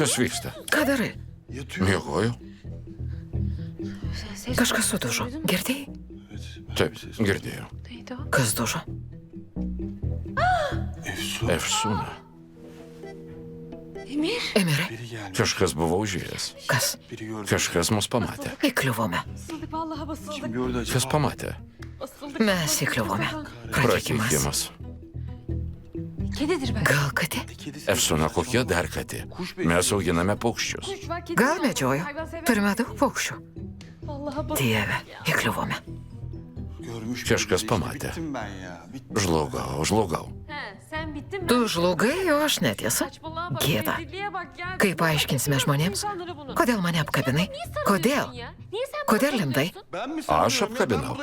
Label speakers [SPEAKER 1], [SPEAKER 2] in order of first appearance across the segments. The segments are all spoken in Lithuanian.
[SPEAKER 1] Kas vyksta?
[SPEAKER 2] Ką darai?
[SPEAKER 1] Miegoju?
[SPEAKER 2] Kažkas sudužo. Girdėjai?
[SPEAKER 1] Taip, girdėjau.
[SPEAKER 2] Kas dužo?
[SPEAKER 1] Efsuna.
[SPEAKER 2] Emirai,
[SPEAKER 1] Kažkas buvo užėjęs.
[SPEAKER 2] kas?
[SPEAKER 1] Kažkas mus pamatė.
[SPEAKER 2] Įkliuvome.
[SPEAKER 1] Kas pamatė?
[SPEAKER 2] Mes įkliuvome. Prakeikimas.
[SPEAKER 1] Prakeikimas.
[SPEAKER 2] Gal katė?
[SPEAKER 1] Efsuna, kokie dar katė? Mes auginame paukščius.
[SPEAKER 2] Gal medžioju. Turime daug paukščių. Dieve, įkliuvome.
[SPEAKER 1] Kažkas pamatė. Žlugau.
[SPEAKER 2] Tu žlugai, o aš netiesa. Gėda. Kaip paaiškinsime žmonėms? Kodėl mane apkabinai? Kodėl? Kodėl lindai?
[SPEAKER 1] Aš apkabinau.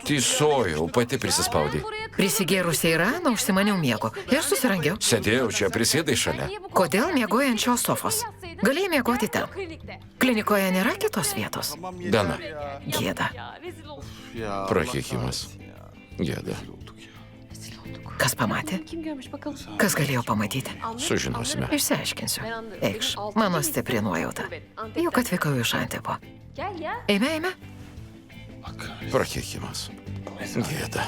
[SPEAKER 1] Tysojau, pati prisispaudai.
[SPEAKER 2] Prisigėrusiai raną užsimaniau miego ir susirangiau.
[SPEAKER 1] Sėdėjau čia, prisėdai šalia.
[SPEAKER 2] Kodėl miegoji ant šios sofos? Galėjai miegoti ten. Klinikoje nėra kitos vietos.
[SPEAKER 1] Dana.
[SPEAKER 2] Gėda.
[SPEAKER 1] Prakeikimas. Gėda.
[SPEAKER 2] Kas pamatė? Kas galėjo pamatyti?
[SPEAKER 1] Sužinosime.
[SPEAKER 2] Išsiaiškinsiu. Eikš, mano stipri nuojauta. Juk atvykau iš Antipo. Eime.
[SPEAKER 1] Prakeikimas. Gėda.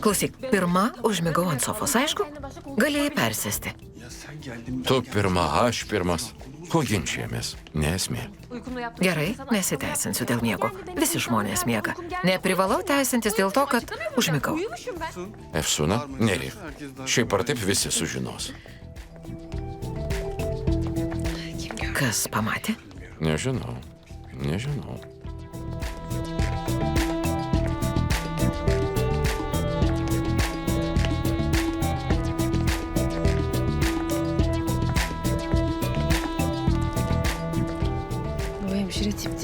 [SPEAKER 1] Klausyk, pirma užmigau ant sofos, aišku? Galėjai persėsti. Tu pirma, aš pirmas. Ko ginčijamės? Nesmė.
[SPEAKER 2] Gerai, nesiteisinsiu dėl miego. Visi žmonės miega. Neprivalau teisintis dėl to, kad užmigau.
[SPEAKER 1] Efsuna, nereik. Šiaip ar taip visi sužinos.
[SPEAKER 2] Kas pamatė?
[SPEAKER 1] Nežinau.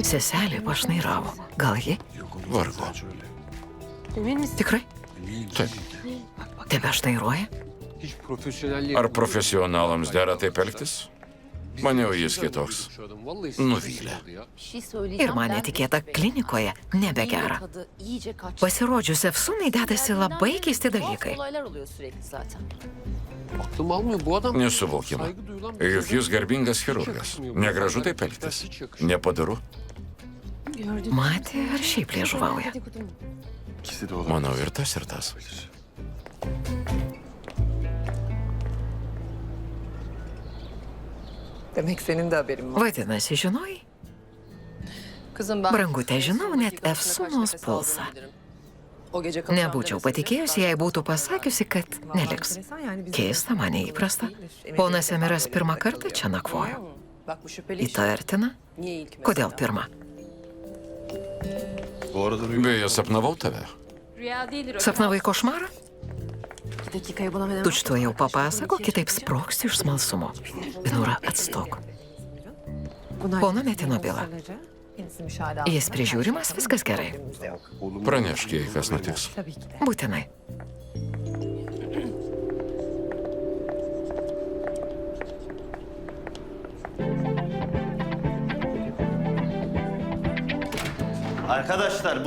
[SPEAKER 2] Seselė pašnairavo. Gal ji?
[SPEAKER 1] Vargu.
[SPEAKER 2] Tikrai?
[SPEAKER 1] Taip.
[SPEAKER 2] Tebe šnairuoja?
[SPEAKER 1] Ar profesionalams dera taip elgtis? Maniau, jis kitoks. Nuvylė.
[SPEAKER 2] Ir man netikėta, klinikoje nebegera. Pasirodžius Efsunai dedasi labai keisti dalykai.
[SPEAKER 1] Nesuvokima. Juk jis garbingas chirurgas. Negražu taip elgtis. Nepadaru.
[SPEAKER 2] Matė ar šiaip liežuvauja?
[SPEAKER 1] Manau, ir tas, ir tas.
[SPEAKER 3] Demek senin de haberin var.
[SPEAKER 2] Vadinasi, žinojai?
[SPEAKER 3] Kızım ben...
[SPEAKER 2] Brangutė, žinau net Efsunos pulsą. Nebūčiau patikėjusi, jei būtų pasakiusi, kad neliks. Keista, man neįprasta. Ponas Emiras pirmą kartą čia nakvojo. Įtartina? Kodėl pirmą?
[SPEAKER 1] Beje, sapnavau tave.
[SPEAKER 2] Sapnavai košmarą? Tučtuojau papasako, kitaip sprogsiu iš smalsumo. Binura, atstok. Pono Metino byla. Jis prižiūrimas, viskas gerai.
[SPEAKER 1] Pranešk, jei kas nutiks.
[SPEAKER 2] Būtinai.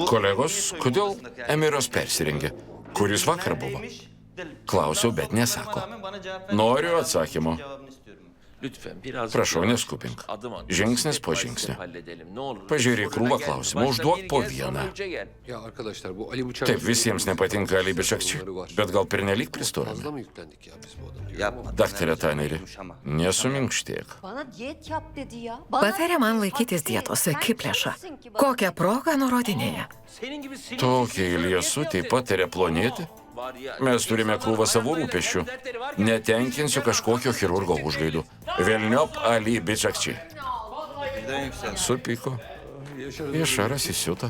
[SPEAKER 2] Kolegos,
[SPEAKER 1] kodėl Emiras persirengė? Kuris vakar buvo? Klausiau, bet nesako. Noriu atsakymo. Prašau, neskubink. Žingsnis po žingsnio. Pažiūrėk krūvą klausimų, užduok po vieną. Taip, visiems nepatinka Ali Bičakči, bet gal pernelyg pristojame. Daktarė Taneri, nesuminkštėk.
[SPEAKER 2] Patarė man laikytis dietos, akiplėša. Kokią progą nurodinėja?
[SPEAKER 1] Tokiai liesutei patarė plonėti? Mes turime krūvą savo rūpesčių. Netenkinsiu kažkokio chirurgo užgaidų. Velniop Ali Bičakči. Supyko. Išaras įsiuto.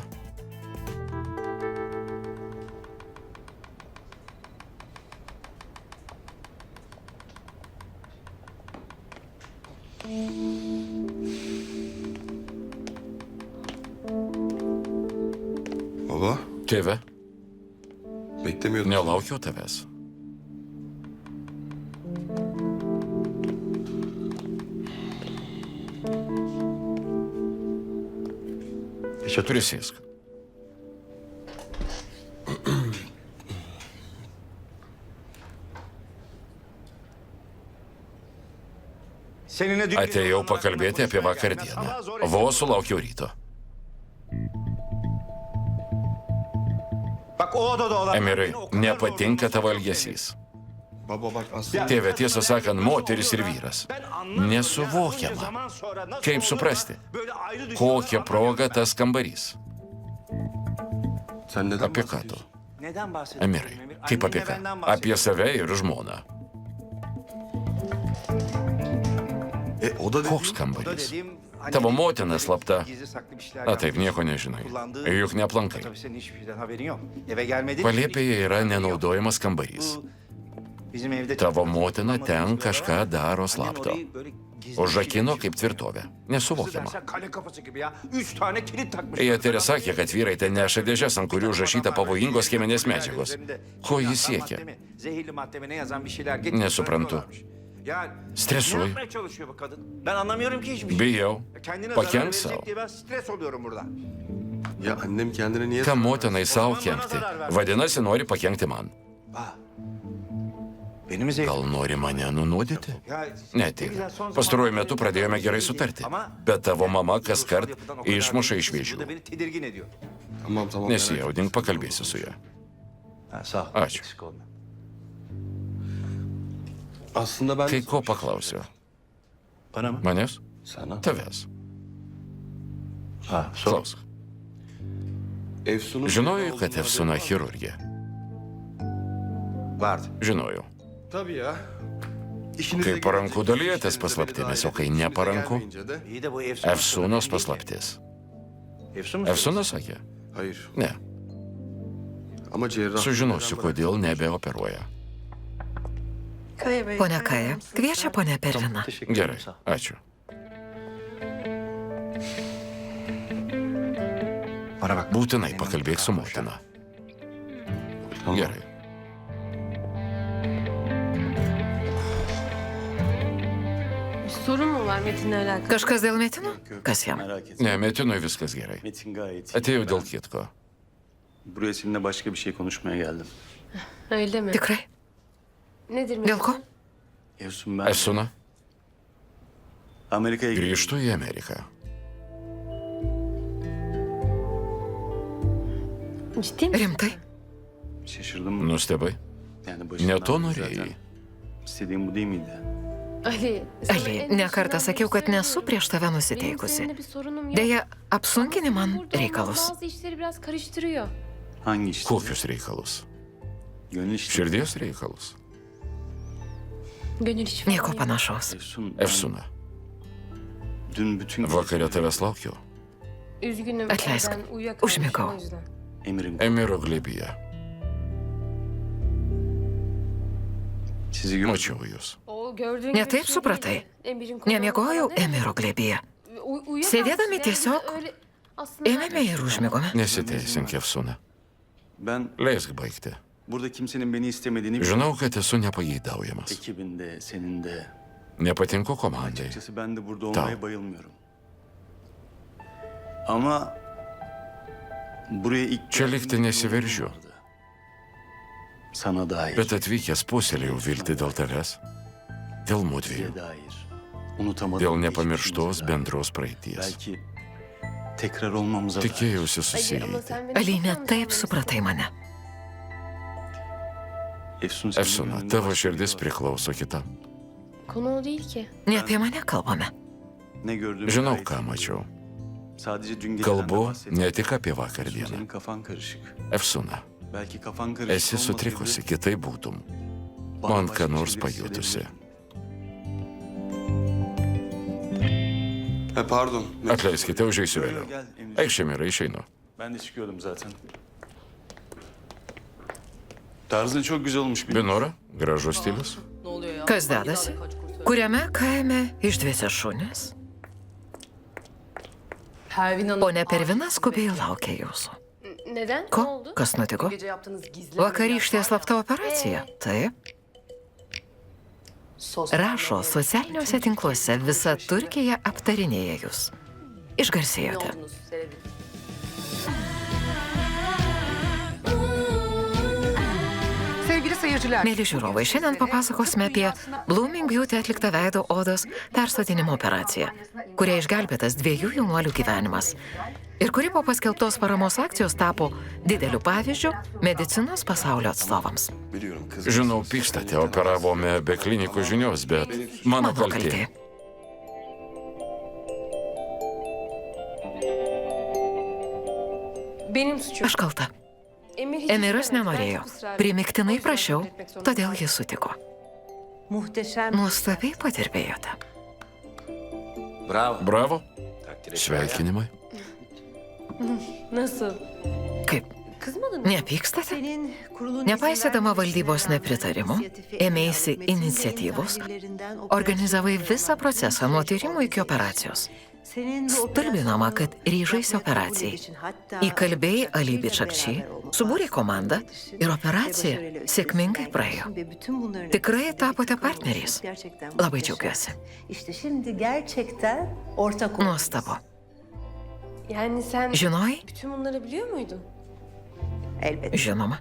[SPEAKER 4] Baba,
[SPEAKER 1] Tėve,
[SPEAKER 4] beklemiyordum.
[SPEAKER 1] nelaukiau tavęs. Prisėsk. Atėjau pakalbėti apie vakar dieną. Vos sulaukiau ryto. Emirai, nepatinka tavo elgesys.
[SPEAKER 4] Baba bak aslında
[SPEAKER 1] Tėve, tiesą sakant, moteris ir vyras. Nesuvokiama. Kaip suprasti? Kokia proga tas kambarys?
[SPEAKER 4] sen neden
[SPEAKER 1] Apie ką tu?
[SPEAKER 4] bahsediyorsun?
[SPEAKER 1] Emirai, kaip apie ką? Apie save ir žmoną.
[SPEAKER 4] O da
[SPEAKER 1] Koks kambarys? Tavo motina slapta. A, taip, nieko nežinai. Juk neaplankai. Palėpėje yra nenaudojamas kambarys. Tavo motina ten kažką daro slapto. Užrakino kaip tvirtovę. Nesuvokiama. Jie Teresa sakė, kad vyrai ten neša dėžes, ant kurių užrašyta pavojingos cheminės medžiagos. Ko jis siekia? Nesuprantu. Stresuoju. Bijau. Pakenk savo.
[SPEAKER 4] Ya annem kendine niye...
[SPEAKER 1] Kam motinai savo kenkti? Vadinasi, nori pakenkti man. Gal nori mane nunuodyti? Ne, tėve. Pastaruoju metu pradėjome gerai sutarti. Bet tavo mama kaskart išmuša iš vėžių.
[SPEAKER 4] Tamam tamam.
[SPEAKER 1] Nesijaudink, pakalbėsiu su ja. Ačiū.
[SPEAKER 4] Aslında ben...
[SPEAKER 1] Tai ko paklausiu? Manęs?
[SPEAKER 4] Sana.
[SPEAKER 1] Tavęs. Klausk.
[SPEAKER 4] Efsun'un...
[SPEAKER 1] Žinojai, kad Efsuna chirurgė? Žinojau.
[SPEAKER 4] Tabii ya. İşinize
[SPEAKER 1] Kai paranku dalyjatės paslaptimis, o kai neparanku, Efsunos paslaptis. Efsuna sakė?
[SPEAKER 4] Hayır.
[SPEAKER 1] Ne.
[SPEAKER 4] Ama cerrah...
[SPEAKER 1] Sužinosiu, kodėl nebeoperuoja.
[SPEAKER 2] Pone Kaja, kviečia ponę Perliną.
[SPEAKER 1] Gerai, ačiū. Būtinai pakalbėk su motina. Gerai.
[SPEAKER 5] Sorun mu var Metin'le alakalı?
[SPEAKER 2] Kažkas dėl Metino? Kas jam?
[SPEAKER 1] Ne, Metinui viskas gerai.
[SPEAKER 6] Metin gayet iyi.
[SPEAKER 1] Atėjau dėl kitko.
[SPEAKER 6] Buraya seninle başka bir şey konuşmaya geldim.
[SPEAKER 5] Öyle mi?
[SPEAKER 2] Tikrai?
[SPEAKER 5] Nedir Metin?
[SPEAKER 2] Dėl ko?
[SPEAKER 6] Efsun ben
[SPEAKER 1] Efsuna,
[SPEAKER 6] Amerika'ya
[SPEAKER 1] grįžtu į Ameriką.
[SPEAKER 5] Ciddi misin?
[SPEAKER 2] Rimtai?
[SPEAKER 6] şaşırdım.
[SPEAKER 1] Nustebai?
[SPEAKER 6] Yani
[SPEAKER 1] Ne
[SPEAKER 6] başından
[SPEAKER 1] to
[SPEAKER 6] beri
[SPEAKER 1] norėjai?
[SPEAKER 6] zaten İstediğim bu değil miydi?
[SPEAKER 5] Ali, sana
[SPEAKER 2] Ali,
[SPEAKER 5] en
[SPEAKER 2] ne
[SPEAKER 5] başından
[SPEAKER 2] kartą
[SPEAKER 5] beri
[SPEAKER 2] sakiau, kad nesu
[SPEAKER 5] söylüyorum.
[SPEAKER 2] prieš tave
[SPEAKER 5] Benim
[SPEAKER 2] nusiteikusi.
[SPEAKER 5] seninle bir sorunum yok.
[SPEAKER 2] Deja, apsunkini man
[SPEAKER 5] Burada
[SPEAKER 2] reikalus.
[SPEAKER 5] bazı işleri biraz karıştırıyor.
[SPEAKER 6] Hangi işte?
[SPEAKER 1] Kokius reikalus?
[SPEAKER 6] Gönül işte.
[SPEAKER 1] Širdies reikalus?
[SPEAKER 5] Gönül işi falan
[SPEAKER 2] Nieko
[SPEAKER 5] yok.
[SPEAKER 2] panašaus.
[SPEAKER 6] Efsun, ben
[SPEAKER 1] Efsuna,
[SPEAKER 6] dün bütün
[SPEAKER 1] vakare tavęs laukiau.
[SPEAKER 5] Üzgünüm.
[SPEAKER 2] Atleisk,
[SPEAKER 5] Ben uyuyakalmışım
[SPEAKER 2] užmigau.
[SPEAKER 5] o yüzden.
[SPEAKER 6] Emir'in
[SPEAKER 1] Emiro glėbyje.
[SPEAKER 6] sizi gördüm.
[SPEAKER 1] Mačiau jūs.
[SPEAKER 5] O gördüğün
[SPEAKER 2] Ne
[SPEAKER 5] gibi bir
[SPEAKER 2] taip
[SPEAKER 5] şey
[SPEAKER 2] supratai?
[SPEAKER 5] değildi. Emir'in kulağı
[SPEAKER 2] Nemiegojau
[SPEAKER 5] falan değil mi?
[SPEAKER 2] Emiro glėbyje.
[SPEAKER 5] Uyuyakalmışız
[SPEAKER 2] Sėdėdami
[SPEAKER 5] yani.
[SPEAKER 2] tiesiog
[SPEAKER 5] Öyle aslında
[SPEAKER 2] ėmėme ir užmigome.
[SPEAKER 1] Nesiteisink, Efsuna.
[SPEAKER 6] Ben
[SPEAKER 1] Leisk baigti.
[SPEAKER 6] burada kimsenin beni istemediğini
[SPEAKER 1] Žinau, kad esu nepageidaujamas.
[SPEAKER 6] ekibinde, senin de.
[SPEAKER 1] Nepatinku komandai.
[SPEAKER 6] Açıkçası ben de burada
[SPEAKER 1] Tamam.
[SPEAKER 6] olmaya bayılmıyorum. Ama buraya ilk
[SPEAKER 1] Čia
[SPEAKER 6] geldiğimde
[SPEAKER 1] likti
[SPEAKER 6] bir
[SPEAKER 1] nesiveržiu.
[SPEAKER 6] umudum vardı. Sana dair.
[SPEAKER 1] Bet atvykęs puselėjau vilti dėl tavęs. Dėl mudviejų.
[SPEAKER 6] Size dair. Unutamadığım
[SPEAKER 1] Dėl
[SPEAKER 6] geçmişimize
[SPEAKER 1] nepamirštos
[SPEAKER 6] dair.
[SPEAKER 1] bendros praeities.
[SPEAKER 6] Belki tekrar olmamıza dair.
[SPEAKER 1] Tikėjausi
[SPEAKER 5] Ali ama
[SPEAKER 1] susijęti.
[SPEAKER 5] sen beni
[SPEAKER 2] Ali,
[SPEAKER 5] çok
[SPEAKER 2] ne
[SPEAKER 5] yanlış
[SPEAKER 2] taip
[SPEAKER 5] anlıyorsun.
[SPEAKER 2] supratai mane.
[SPEAKER 6] Efsun, senin
[SPEAKER 1] Efsuna,
[SPEAKER 6] gönlünde
[SPEAKER 1] tavo
[SPEAKER 6] başka biri
[SPEAKER 1] širdis
[SPEAKER 6] var.
[SPEAKER 1] priklauso kitam.
[SPEAKER 5] Konu o değil ki.
[SPEAKER 2] Ne apie mane kalbame.
[SPEAKER 6] Ne gördüğümü
[SPEAKER 1] Žinau,
[SPEAKER 6] gayet
[SPEAKER 1] ką
[SPEAKER 6] iyi.
[SPEAKER 1] mačiau.
[SPEAKER 6] Sadece dün geceden de
[SPEAKER 1] Kalbu
[SPEAKER 6] bahsetmiyorum.
[SPEAKER 1] ne tik apie vakar
[SPEAKER 6] Efsun,
[SPEAKER 1] dieną.
[SPEAKER 6] senin kafan karışık.
[SPEAKER 1] Efsuna,
[SPEAKER 6] Belki kafan karışık
[SPEAKER 1] esi
[SPEAKER 6] olmasaydı
[SPEAKER 1] sutrikusi, kitaip būtum.
[SPEAKER 6] bana
[SPEAKER 1] man
[SPEAKER 6] başka
[SPEAKER 1] ką nors
[SPEAKER 6] şeyler
[SPEAKER 1] pajutusi.
[SPEAKER 6] hissedebilirdin.
[SPEAKER 4] Pardon.
[SPEAKER 1] Atleiskite, užeisiu vėliau.
[SPEAKER 6] Gel Emir.
[SPEAKER 1] Eikš, Emira, išeinu.
[SPEAKER 6] Ben de çıkıyordum zaten. Tarzın çok güzel olmuş.
[SPEAKER 1] Binora, gražus stilius.
[SPEAKER 2] Kas dedasi? Kuriame kaime išdvėsė šunis? Pone Pervina skubiai laukia jūsų.
[SPEAKER 5] Neden? Ne
[SPEAKER 2] Ko?
[SPEAKER 5] oldu?
[SPEAKER 2] Kas nutiko?
[SPEAKER 3] Gece yaptığınız gizli
[SPEAKER 2] Vakarykštė slapta operacija. Taip. Rašo socialiniuose tinkluose, visa Turkija aptarinėja jūs. Išgarsėjote.
[SPEAKER 3] Sevgili seyirciler.
[SPEAKER 2] Mėly žiūrovai, šiandien papasakosime apie Blooming Beauty atliktą veido odos persodinimo operaciją, kuria išgelbėtas 2 jaunuolių gyvenimas ir kuri po paskelbtos paramos akcijos tapo dideliu pavyzdžiu medicinos pasaulio atstovams.
[SPEAKER 4] Biliyorum kız.
[SPEAKER 1] Žinau, pykstate, operavome be klinikų žinios, bet mano kaltė.
[SPEAKER 5] Benim suçum.
[SPEAKER 2] Aš kalta.
[SPEAKER 5] Emir hiç
[SPEAKER 2] Emiras
[SPEAKER 5] istemedi.
[SPEAKER 2] nenorėjo.
[SPEAKER 5] Ben ısrar ettim.
[SPEAKER 2] Primiktinai
[SPEAKER 5] O
[SPEAKER 2] prašiau,
[SPEAKER 5] yüzden etmek zorunda
[SPEAKER 2] todėl
[SPEAKER 5] kaldım.
[SPEAKER 2] jis sutiko.
[SPEAKER 7] Muhteşem.
[SPEAKER 2] Nuostabiai padirbėjote.
[SPEAKER 8] Bravo.
[SPEAKER 1] Bravo,
[SPEAKER 8] Takdir ettim.
[SPEAKER 1] sveikinimai.
[SPEAKER 5] Nasıl?
[SPEAKER 2] Kaip?
[SPEAKER 5] Kızmadın mı?
[SPEAKER 2] Nepykstate?
[SPEAKER 7] Senin kurulun
[SPEAKER 2] Nepaisydama valdybos nepritarimo, ėmėsi iniciatyvos, organizavai visą procesą nuo tyrimų iki operacijos. Stulbinama, kad ryžaisi operacijai. Įkalbėjai Alibi Čakčiai, subūrė komandą ir operacija sėkmingai praėjo. Tikrai tapote partneriais. Labai džiaugiuosi.
[SPEAKER 7] İşte şimdi gerçekten ortak olacağız.
[SPEAKER 2] Nuostabu.
[SPEAKER 5] Yani sen
[SPEAKER 2] Žinojai?
[SPEAKER 5] bütün bunları biliyor muydun?
[SPEAKER 7] Elbette.
[SPEAKER 2] Žinoma.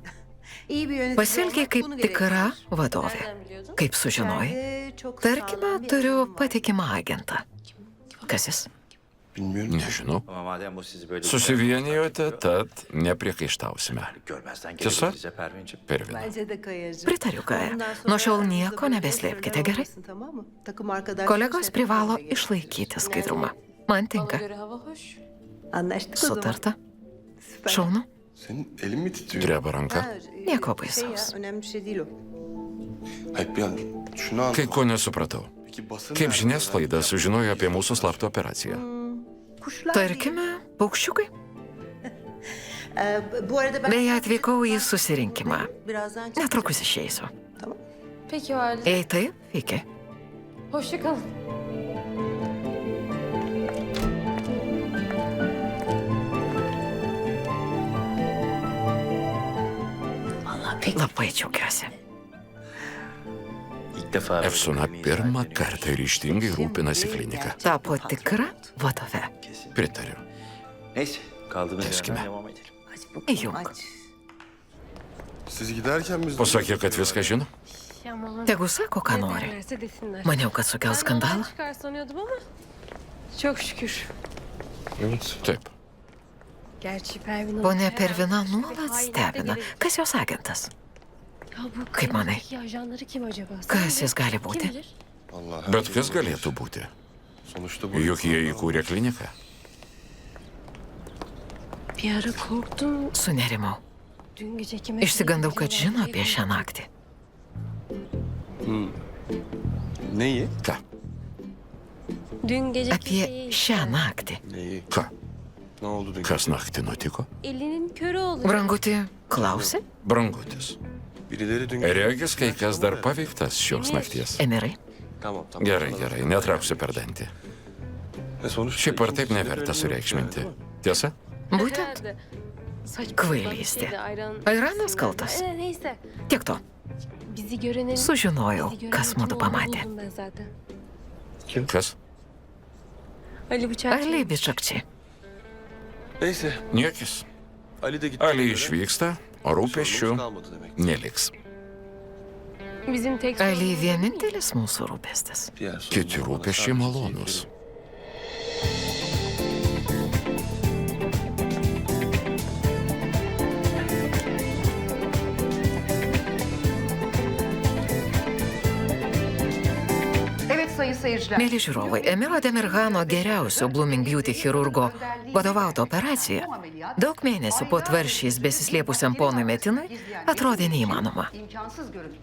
[SPEAKER 7] İyi bir yönetici
[SPEAKER 2] Pasielgė
[SPEAKER 7] olmak
[SPEAKER 2] kaip
[SPEAKER 7] bunu
[SPEAKER 2] tikra
[SPEAKER 7] gerektirir.
[SPEAKER 2] vadovė.
[SPEAKER 5] Nereden biliyordun?
[SPEAKER 2] Kaip sužinojai?
[SPEAKER 7] Bence çok
[SPEAKER 2] Tarkime,
[SPEAKER 7] sağlam bir
[SPEAKER 2] turiu
[SPEAKER 7] ekibim var.
[SPEAKER 2] patikimą agentą. Kas jis?
[SPEAKER 4] Bilmiyorum.
[SPEAKER 1] Nežinau.
[SPEAKER 8] Ama madem bu sizi böyle...
[SPEAKER 1] Susivienijote, tad nepriekaištausime.
[SPEAKER 8] Görmezden
[SPEAKER 1] Tiesa?
[SPEAKER 8] gelebilir bize Pervin'ciğim.
[SPEAKER 1] Pervina.
[SPEAKER 7] Bence de Kayacığım.
[SPEAKER 2] Pritariu, Kaja.
[SPEAKER 7] Bundan sonra
[SPEAKER 2] Nuo šiol nieko
[SPEAKER 7] aramızda böyle
[SPEAKER 2] nebeslėpkite,
[SPEAKER 7] sırlar
[SPEAKER 2] gerai?
[SPEAKER 7] olmasın, tamam mı? Takım arkadaşlık
[SPEAKER 2] Kolegos
[SPEAKER 7] şeklinde
[SPEAKER 2] privalo
[SPEAKER 7] gelir.
[SPEAKER 2] išlaikyti skaidrumą. Man
[SPEAKER 5] Bana
[SPEAKER 2] tinka.
[SPEAKER 5] göre hava hoş.
[SPEAKER 7] Anlaştık o zaman.
[SPEAKER 2] Sutarta.
[SPEAKER 7] Süper.
[SPEAKER 2] Šaunu.
[SPEAKER 4] Senin elin mi titriyor?
[SPEAKER 1] Dreba ranka.
[SPEAKER 7] Ha,
[SPEAKER 2] Nieko
[SPEAKER 7] şey
[SPEAKER 2] baisaus.
[SPEAKER 7] ya, önemli bir şey değil o.
[SPEAKER 4] Hayır bir an şunu
[SPEAKER 1] Kai
[SPEAKER 4] anlamadım.
[SPEAKER 1] ko nesupratau.
[SPEAKER 4] Peki basın
[SPEAKER 1] Kaip
[SPEAKER 4] nerede?
[SPEAKER 1] žiniasklaida sužinojo apie mūsų slaptą operaciją?
[SPEAKER 7] Kuşlar
[SPEAKER 2] Tarkime, paukščiukai.
[SPEAKER 7] Bu arada ben...
[SPEAKER 2] Beje, atvykau į susirinkimą.
[SPEAKER 7] Birazdan çıkacağım.
[SPEAKER 2] Netrukus išeisiu.
[SPEAKER 5] Peki o halde.
[SPEAKER 2] Ei taip, iki.
[SPEAKER 5] Hoşça kalın.
[SPEAKER 2] Labai džiaugiuosi.
[SPEAKER 8] İlk defa...
[SPEAKER 1] Efsona pirmą kartą ryžtingai rūpinasi klinika.
[SPEAKER 2] Tapo tikra vadove.
[SPEAKER 8] Kesin.
[SPEAKER 1] Pritariu.
[SPEAKER 8] Neyse, kaldığımız
[SPEAKER 1] Teskime.
[SPEAKER 8] yerden devam edelim.
[SPEAKER 7] Aç bakalım,
[SPEAKER 2] Yok.
[SPEAKER 7] aç.
[SPEAKER 4] Siz giderken biz...
[SPEAKER 1] Pasakė, kad viską žino.
[SPEAKER 5] Aman.
[SPEAKER 2] Tegu sako, ką
[SPEAKER 5] Ne
[SPEAKER 2] nori.
[SPEAKER 5] derlerse desinler.
[SPEAKER 2] Maniau, kad sukels
[SPEAKER 5] Ben
[SPEAKER 2] skandalą.
[SPEAKER 5] olay çıkar sanıyordum ama. Çok şükür.
[SPEAKER 4] Evet.
[SPEAKER 1] Taip.
[SPEAKER 5] Gerçi Pervin Hanım
[SPEAKER 2] Pone
[SPEAKER 5] her
[SPEAKER 2] Pervina
[SPEAKER 5] an
[SPEAKER 2] nuolat
[SPEAKER 5] hainlikte
[SPEAKER 2] stebina.
[SPEAKER 5] gelir.
[SPEAKER 2] Kas jos agentas?
[SPEAKER 5] Ya bu
[SPEAKER 2] Kaip manai?
[SPEAKER 5] klinikdeki ajanları kim acaba?
[SPEAKER 2] Kas
[SPEAKER 5] Sen
[SPEAKER 2] jis gali
[SPEAKER 5] Kim
[SPEAKER 2] būti?
[SPEAKER 5] bilir?
[SPEAKER 4] Vallahi
[SPEAKER 1] Bet
[SPEAKER 4] herkes
[SPEAKER 1] kas
[SPEAKER 4] olabilir.
[SPEAKER 1] galėtų būti?
[SPEAKER 4] Sonuçta bu...
[SPEAKER 1] Juk jie įkūrė kliniką.
[SPEAKER 5] Bir ara korktum.
[SPEAKER 2] Sunerimau.
[SPEAKER 5] Dün gece kime...
[SPEAKER 2] Išsigandau, kad žino apie šią naktį.
[SPEAKER 4] Neyi?
[SPEAKER 1] Ką?
[SPEAKER 5] Dün gece
[SPEAKER 2] Apie šią naktį.
[SPEAKER 4] Neyi?
[SPEAKER 1] Ką?
[SPEAKER 4] Ne oldu dün?
[SPEAKER 1] Kas naktį nutiko?
[SPEAKER 5] Elinin körü olur.
[SPEAKER 2] Branguti, klausi?
[SPEAKER 1] Brangutis.
[SPEAKER 4] Birileri dün...
[SPEAKER 1] Regis, kai kas dar paveiktas šios nakties.
[SPEAKER 2] Emirai,
[SPEAKER 4] Tamam tamam.
[SPEAKER 1] Gerai, gerai, netrauksiu per dantį.
[SPEAKER 4] Ne sonuçta...
[SPEAKER 1] Šiaip ar taip
[SPEAKER 4] ikimizin de
[SPEAKER 1] neverta
[SPEAKER 4] böyle
[SPEAKER 1] sureikšminti.
[SPEAKER 4] değil mi?
[SPEAKER 1] Tiesa?
[SPEAKER 2] būtent
[SPEAKER 5] Herhalde. Saçma
[SPEAKER 2] Kvailystė.
[SPEAKER 5] sapan bir şeydi, ayran
[SPEAKER 2] Ayranas
[SPEAKER 5] isimleri.
[SPEAKER 2] kaltas.
[SPEAKER 5] Neyse.
[SPEAKER 2] tiek to.
[SPEAKER 5] Bizi görenin...
[SPEAKER 2] Sužinojau,
[SPEAKER 5] bizi görenin
[SPEAKER 2] kas
[SPEAKER 5] kim
[SPEAKER 2] mudu
[SPEAKER 5] olduğunu
[SPEAKER 2] pamatė.
[SPEAKER 5] buldum ben zaten.
[SPEAKER 1] Kas?
[SPEAKER 5] Ali Bıçakçı.
[SPEAKER 2] Alibi Čakčiai.
[SPEAKER 4] Neyse.
[SPEAKER 1] Niekis.
[SPEAKER 4] Ali de gitti.
[SPEAKER 1] Ali išvyksta, o rūpesčių
[SPEAKER 4] Sorunumuz kalmadı demek.
[SPEAKER 1] neliks.
[SPEAKER 5] Bizim tek
[SPEAKER 2] Ali
[SPEAKER 5] sorunumuz-
[SPEAKER 2] vienintelis mūsų rūpestis.
[SPEAKER 4] Diğer sorun
[SPEAKER 1] Kiti
[SPEAKER 4] bana
[SPEAKER 1] rūpesčiai
[SPEAKER 4] sadece
[SPEAKER 1] malonus.
[SPEAKER 3] Evet sayın seyirciler.
[SPEAKER 2] Mėly žiūrovai, Emiro Demirhano geriausio Blooming Beauty chirurgo vadovauta operacija daug mėnesių po tvaršiais besislėpusiam ponui Metinui atrodė neįmanoma.
[SPEAKER 3] İmkansız görün.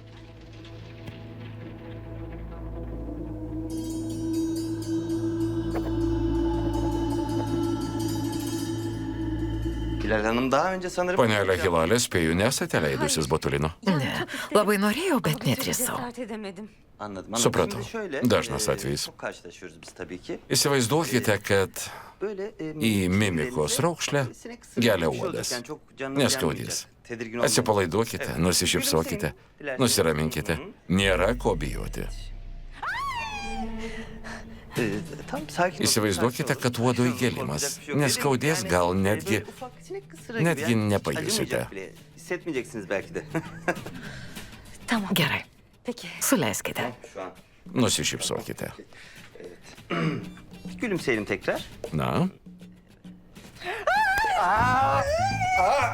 [SPEAKER 8] Hilal Hanım daha önce sanırım...
[SPEAKER 1] Panelė Hilalė, spėju, nesate leidusis botulino.
[SPEAKER 2] Ne, labai norėjau, bet nedrįsau.
[SPEAKER 8] Anladım, anladım.
[SPEAKER 1] Supratau.
[SPEAKER 8] Şimdi şöyle,
[SPEAKER 1] Dažnas atvejis.
[SPEAKER 8] çok karşılaşıyoruz biz tabii ki.
[SPEAKER 1] Įsivaizduokite, kad
[SPEAKER 8] Böyle
[SPEAKER 1] į mimikos raukšlę gelia uodas. Neskaudys. Atsipalaiduokite, nusišypsokite, nusiraminkite. Nėra ko bijoti.
[SPEAKER 8] Tam sakin olun.
[SPEAKER 1] Įsivaizduokite,
[SPEAKER 8] sakin olun.
[SPEAKER 1] kad uodo
[SPEAKER 8] Bir şey olmaz,
[SPEAKER 1] įgėlimas.
[SPEAKER 8] korkacak bir şey yok.
[SPEAKER 1] Neskaudės,
[SPEAKER 8] Yani,
[SPEAKER 1] gal netgi
[SPEAKER 8] böyle ufak sinek ısırığı
[SPEAKER 1] netgi
[SPEAKER 8] gibi
[SPEAKER 1] nepajusite.
[SPEAKER 8] acımayacak bile. Hissetmeyeceksiniz belki de.
[SPEAKER 5] Tamam.
[SPEAKER 2] Gerai.
[SPEAKER 5] Peki.
[SPEAKER 2] Suleiskite.
[SPEAKER 8] Şu an.
[SPEAKER 1] Nusišypsokite.
[SPEAKER 8] Gülümseyelim tekrar.
[SPEAKER 1] Na,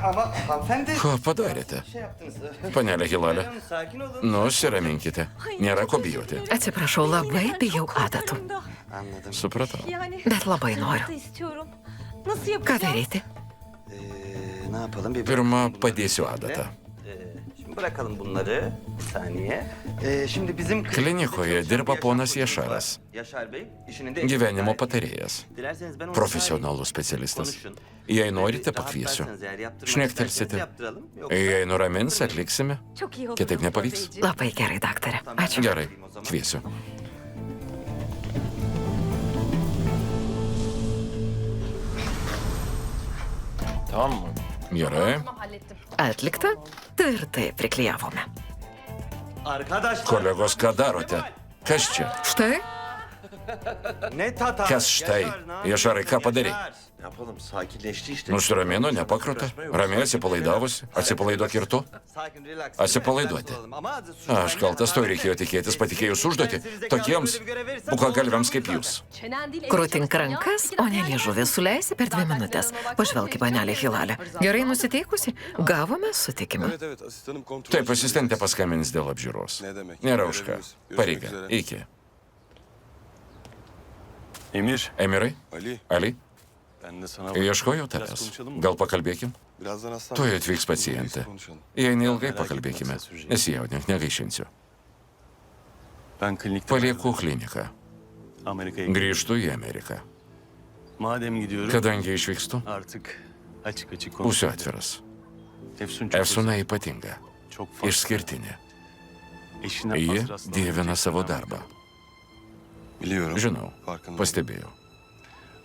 [SPEAKER 8] Ama hanımefendi.
[SPEAKER 1] ką padarėte?
[SPEAKER 8] Şey yaptınız.
[SPEAKER 1] Panelė Hilalė,
[SPEAKER 8] Sakin olun.
[SPEAKER 1] nusiraminkite. Nėra ko bijoti.
[SPEAKER 2] Atsiprašau, labai bijau adatų.
[SPEAKER 8] Anladım.
[SPEAKER 1] Supratau.
[SPEAKER 2] Bet labai noriu.
[SPEAKER 5] istiyorum. Nasıl
[SPEAKER 2] Ką
[SPEAKER 5] yapacağız?
[SPEAKER 2] daryti?
[SPEAKER 8] Ne yapalım? Bir
[SPEAKER 1] Pirma,
[SPEAKER 8] bırakalım
[SPEAKER 1] padėsiu
[SPEAKER 8] bunları.
[SPEAKER 1] adatą.
[SPEAKER 8] Şimdi bırakalım bunları. Bir saniye. Şimdi bizim...
[SPEAKER 1] Klinikoje dirba ponas Jašaras,
[SPEAKER 8] Yaşar Bey, işinin de...
[SPEAKER 1] gyvenimo patarėjas,
[SPEAKER 8] Dilerseniz ben onu
[SPEAKER 1] profesionalus specialistas.
[SPEAKER 8] konuşun.
[SPEAKER 1] Jei norite, pakviesiu. Šnektelsite. Jei nuramins, atliksime.
[SPEAKER 5] Çok iyi oldu.
[SPEAKER 1] Kitaip
[SPEAKER 5] doktor
[SPEAKER 1] nepavyks.
[SPEAKER 5] beyciğim.
[SPEAKER 2] Labai gerai, daktarė. Ačiū.
[SPEAKER 1] Gerai, kviesiu.
[SPEAKER 4] Tamam mı?
[SPEAKER 1] Gerai.
[SPEAKER 2] Atlikta. Tvirtai priklijavome.
[SPEAKER 8] Arkadaşlar...
[SPEAKER 1] Kolegos, ką darote? Kas čia?
[SPEAKER 2] Štai,
[SPEAKER 8] Ne tatar?
[SPEAKER 1] Kas štai? Jašarai, ką padarei?
[SPEAKER 4] Ne yapalım? Sakinleşti işte.
[SPEAKER 1] Nusiramino, nepakruta. Ramiai atsipalaidavusi. Atsipalaiduok ir tu.
[SPEAKER 8] Sakin, relax.
[SPEAKER 1] Atsipalaiduoti.
[SPEAKER 8] Olalım. Ama
[SPEAKER 1] Aš kaltas, to reikėjo tikėtis, patikėjus užduotį tokiems bukagalviams kaip jūs.
[SPEAKER 5] Çenen değil,
[SPEAKER 2] krūtink rankas, o ne liežuvį suleisi per 2 minutės. Pažvelk į panelį Hilalę. Gerai nusiteikusi? Gavome sutikimą.
[SPEAKER 4] Evet evet asistanım kontrol.
[SPEAKER 1] Taip, asistentė paskambins dėl apžiūros. Nėra už ką. Pareiga. Iki.
[SPEAKER 6] Emir.
[SPEAKER 1] Emirai?
[SPEAKER 6] Ali.
[SPEAKER 1] Ali?
[SPEAKER 6] Ben de sana...
[SPEAKER 1] Ieškojau
[SPEAKER 6] Biraz
[SPEAKER 1] tavęs.
[SPEAKER 6] konuşalım mı?
[SPEAKER 1] Gal pakalbėkim?
[SPEAKER 6] Birazdan hastane.
[SPEAKER 1] Tuoj atvyks pacientė. Jei neilgai pakalbėkime. Nesijaudink, negaišinsiu.
[SPEAKER 6] Ben klinikte...
[SPEAKER 1] Palieku kliniką.
[SPEAKER 6] Amerika'ya
[SPEAKER 1] Grįžtu į Ameriką.
[SPEAKER 6] Madem gidiyorum...
[SPEAKER 1] Kadangi išvykstu,
[SPEAKER 6] Artık açık açık
[SPEAKER 1] būsiu
[SPEAKER 6] konuşalım.
[SPEAKER 1] atviras.
[SPEAKER 6] Efsun çok
[SPEAKER 1] Efsuna ypatinga.
[SPEAKER 6] Çok farklı.
[SPEAKER 1] Išskirtinė.
[SPEAKER 6] Eşine
[SPEAKER 1] Ji
[SPEAKER 6] hazır hastane
[SPEAKER 1] dievina
[SPEAKER 6] olacak
[SPEAKER 1] savo
[SPEAKER 6] sana.
[SPEAKER 1] darbą.
[SPEAKER 6] Biliyorum.
[SPEAKER 1] Žinau,
[SPEAKER 6] Farkındayım.
[SPEAKER 1] pastebėjau.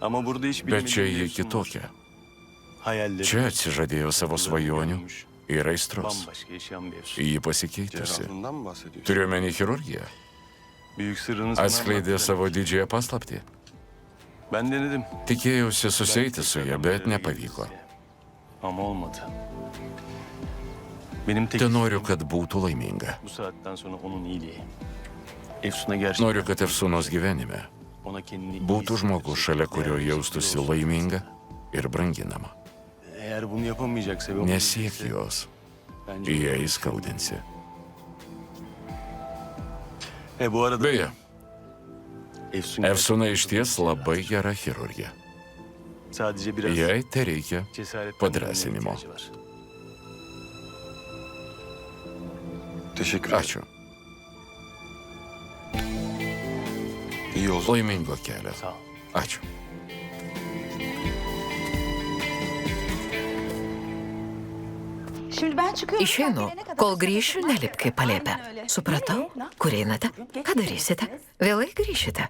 [SPEAKER 6] Ama burada hiç
[SPEAKER 1] Bet čia
[SPEAKER 6] bilmediğim bir
[SPEAKER 1] ji
[SPEAKER 6] Efsun var.
[SPEAKER 1] kitokia.
[SPEAKER 6] Hayalleri.
[SPEAKER 1] Čia atsižadėjo savo svajonių ir aistros.
[SPEAKER 6] Bambaşka yaşayan bir Efsun.
[SPEAKER 1] Ji pasikeitusi.
[SPEAKER 6] Cerrahından mı bahsediyorsun?
[SPEAKER 1] Turiuomenį chirurgiją.
[SPEAKER 6] Büyük sırrını sana
[SPEAKER 1] Atskleidė
[SPEAKER 6] anlattı.
[SPEAKER 1] savo didžiąją paslaptį.
[SPEAKER 6] Ben denedim.
[SPEAKER 1] Tikėjausi susieiti su ja, bet nepavyko.
[SPEAKER 6] Ama olmadı. Benim tek
[SPEAKER 1] Te noriu, kad būtų laiminga.
[SPEAKER 6] bu saatten sonra onun iyiliği. Efsun'a gerçekten
[SPEAKER 1] Noriu, kad Efsunos gyvenime
[SPEAKER 6] ona kendini iyi
[SPEAKER 1] būtų žmogus, šalia kurio
[SPEAKER 6] hissettirecek
[SPEAKER 1] jaustųsi
[SPEAKER 6] biri olsun.
[SPEAKER 1] laiminga ir branginama.
[SPEAKER 6] Eğer bunu yapamayacaksa ve
[SPEAKER 1] Nesiek jos,
[SPEAKER 6] bence
[SPEAKER 1] jie įskaudinsi.
[SPEAKER 6] Bu arada
[SPEAKER 1] Beje,
[SPEAKER 6] Efsun
[SPEAKER 1] Efsuna išties labai gera chirurgė.
[SPEAKER 6] sadece biraz
[SPEAKER 1] Jai tereikia
[SPEAKER 6] cesaret
[SPEAKER 1] padrąsinimo.
[SPEAKER 6] Teşekkür
[SPEAKER 1] Ačiū.
[SPEAKER 6] İyi olsun.
[SPEAKER 1] Laimingo kelio.
[SPEAKER 6] Sağ ol.
[SPEAKER 1] Ačiū.
[SPEAKER 7] Şimdi ben çıkıyorum.
[SPEAKER 2] Išeinu. Kol grįšiu, nelipk į palėpę. Supratau, kur einate? Ką darysite? Vėlai grįšite?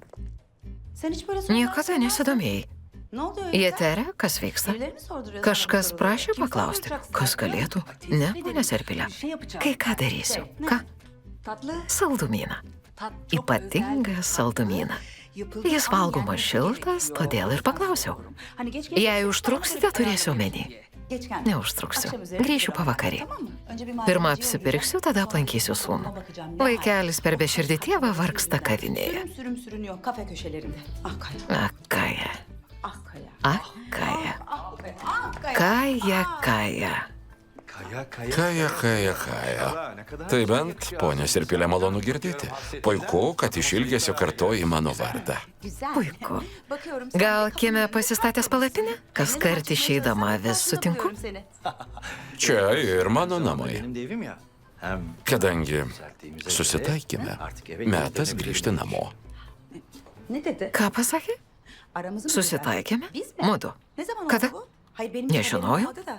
[SPEAKER 7] Sen hiç böyle sorular
[SPEAKER 2] Niekada
[SPEAKER 7] sormazsın.
[SPEAKER 2] nesidomėjai.
[SPEAKER 7] Ne oluyor öyle?
[SPEAKER 2] Jėtere, kas vyksta?
[SPEAKER 7] Birileri mi sorduruyor sana
[SPEAKER 2] Kažkas
[SPEAKER 7] bu soruları?
[SPEAKER 2] prašė
[SPEAKER 7] Kim
[SPEAKER 2] paklausti,
[SPEAKER 7] soracak
[SPEAKER 2] kas
[SPEAKER 7] zaten?
[SPEAKER 2] galėtų?
[SPEAKER 7] Bak,
[SPEAKER 2] Ne,
[SPEAKER 7] teessüf
[SPEAKER 2] ponia
[SPEAKER 7] edelim.
[SPEAKER 2] Serpilė.
[SPEAKER 7] Bir şey yapacağım.
[SPEAKER 2] Kai ką darysiu?
[SPEAKER 7] Ne?
[SPEAKER 2] Ką?
[SPEAKER 7] Tatlı.
[SPEAKER 2] Saldumyną.
[SPEAKER 7] Çok
[SPEAKER 2] Ypatingą
[SPEAKER 7] özel,
[SPEAKER 2] saldumyną.
[SPEAKER 7] yapıldığı
[SPEAKER 2] Jis
[SPEAKER 7] an
[SPEAKER 2] valgomas
[SPEAKER 7] yenmesi
[SPEAKER 2] šiltas,
[SPEAKER 7] gerekiyor.
[SPEAKER 2] todėl ir paklausiau.
[SPEAKER 7] Hani geç
[SPEAKER 2] Jei užtruksite, turėsiu omeny.
[SPEAKER 7] Geç gelme.
[SPEAKER 2] Neužtruksiu.
[SPEAKER 7] Akşam üzeri
[SPEAKER 2] Grįšiu
[SPEAKER 7] bir
[SPEAKER 2] pavakarį.
[SPEAKER 7] Tamam mı? Önce bir
[SPEAKER 2] Pirma
[SPEAKER 7] malzemeciye
[SPEAKER 2] apsipirksiu,
[SPEAKER 7] uğrayacağım.
[SPEAKER 2] tada
[SPEAKER 7] Sonra
[SPEAKER 2] aplankysiu
[SPEAKER 7] ona
[SPEAKER 2] sūnų.
[SPEAKER 7] bakacağım. Ne
[SPEAKER 2] Vaikelis per beširdį tėvą vargsta kavinėje.
[SPEAKER 7] Sürüm sürüm sürünüyor kafe köşelerinde. Ah Kaya.
[SPEAKER 2] Akaja,
[SPEAKER 7] Ah Kaya.
[SPEAKER 2] akaja,
[SPEAKER 7] Ah Kaya. Ah Kaya.
[SPEAKER 2] kaja, kaja.
[SPEAKER 1] Kaja, kaja, kaja. Tai bent, ponia Serpilė, malonu girdėti. Puiku, kad iš ilgesio kartoji mano vardą.
[SPEAKER 7] Güzel.
[SPEAKER 2] Puiku.
[SPEAKER 7] Bakıyorum.
[SPEAKER 2] Gal kieme pasistatęs palapinę? Kas kart išeidama vis sutinku.
[SPEAKER 7] Bakıyorum seni.
[SPEAKER 1] Čia ir mano namai.
[SPEAKER 9] Benim de evim ya. Hem
[SPEAKER 1] Kadangi
[SPEAKER 9] düzelttiğimize
[SPEAKER 1] susitaikėme,
[SPEAKER 9] göre artık eve
[SPEAKER 1] metas
[SPEAKER 9] geri
[SPEAKER 1] grįžti
[SPEAKER 9] dönebiliriz.
[SPEAKER 1] namo.
[SPEAKER 7] Ne dedi?
[SPEAKER 2] Ką pasakė?
[SPEAKER 7] Aramızı mı
[SPEAKER 2] Susitaikėme?
[SPEAKER 7] düzeltti? Biz mi?
[SPEAKER 2] Mudu.
[SPEAKER 7] Ne zaman
[SPEAKER 2] Kada?
[SPEAKER 7] oldu bu? Hayır benim
[SPEAKER 2] Nežinojau.
[SPEAKER 7] haberim olmadı da.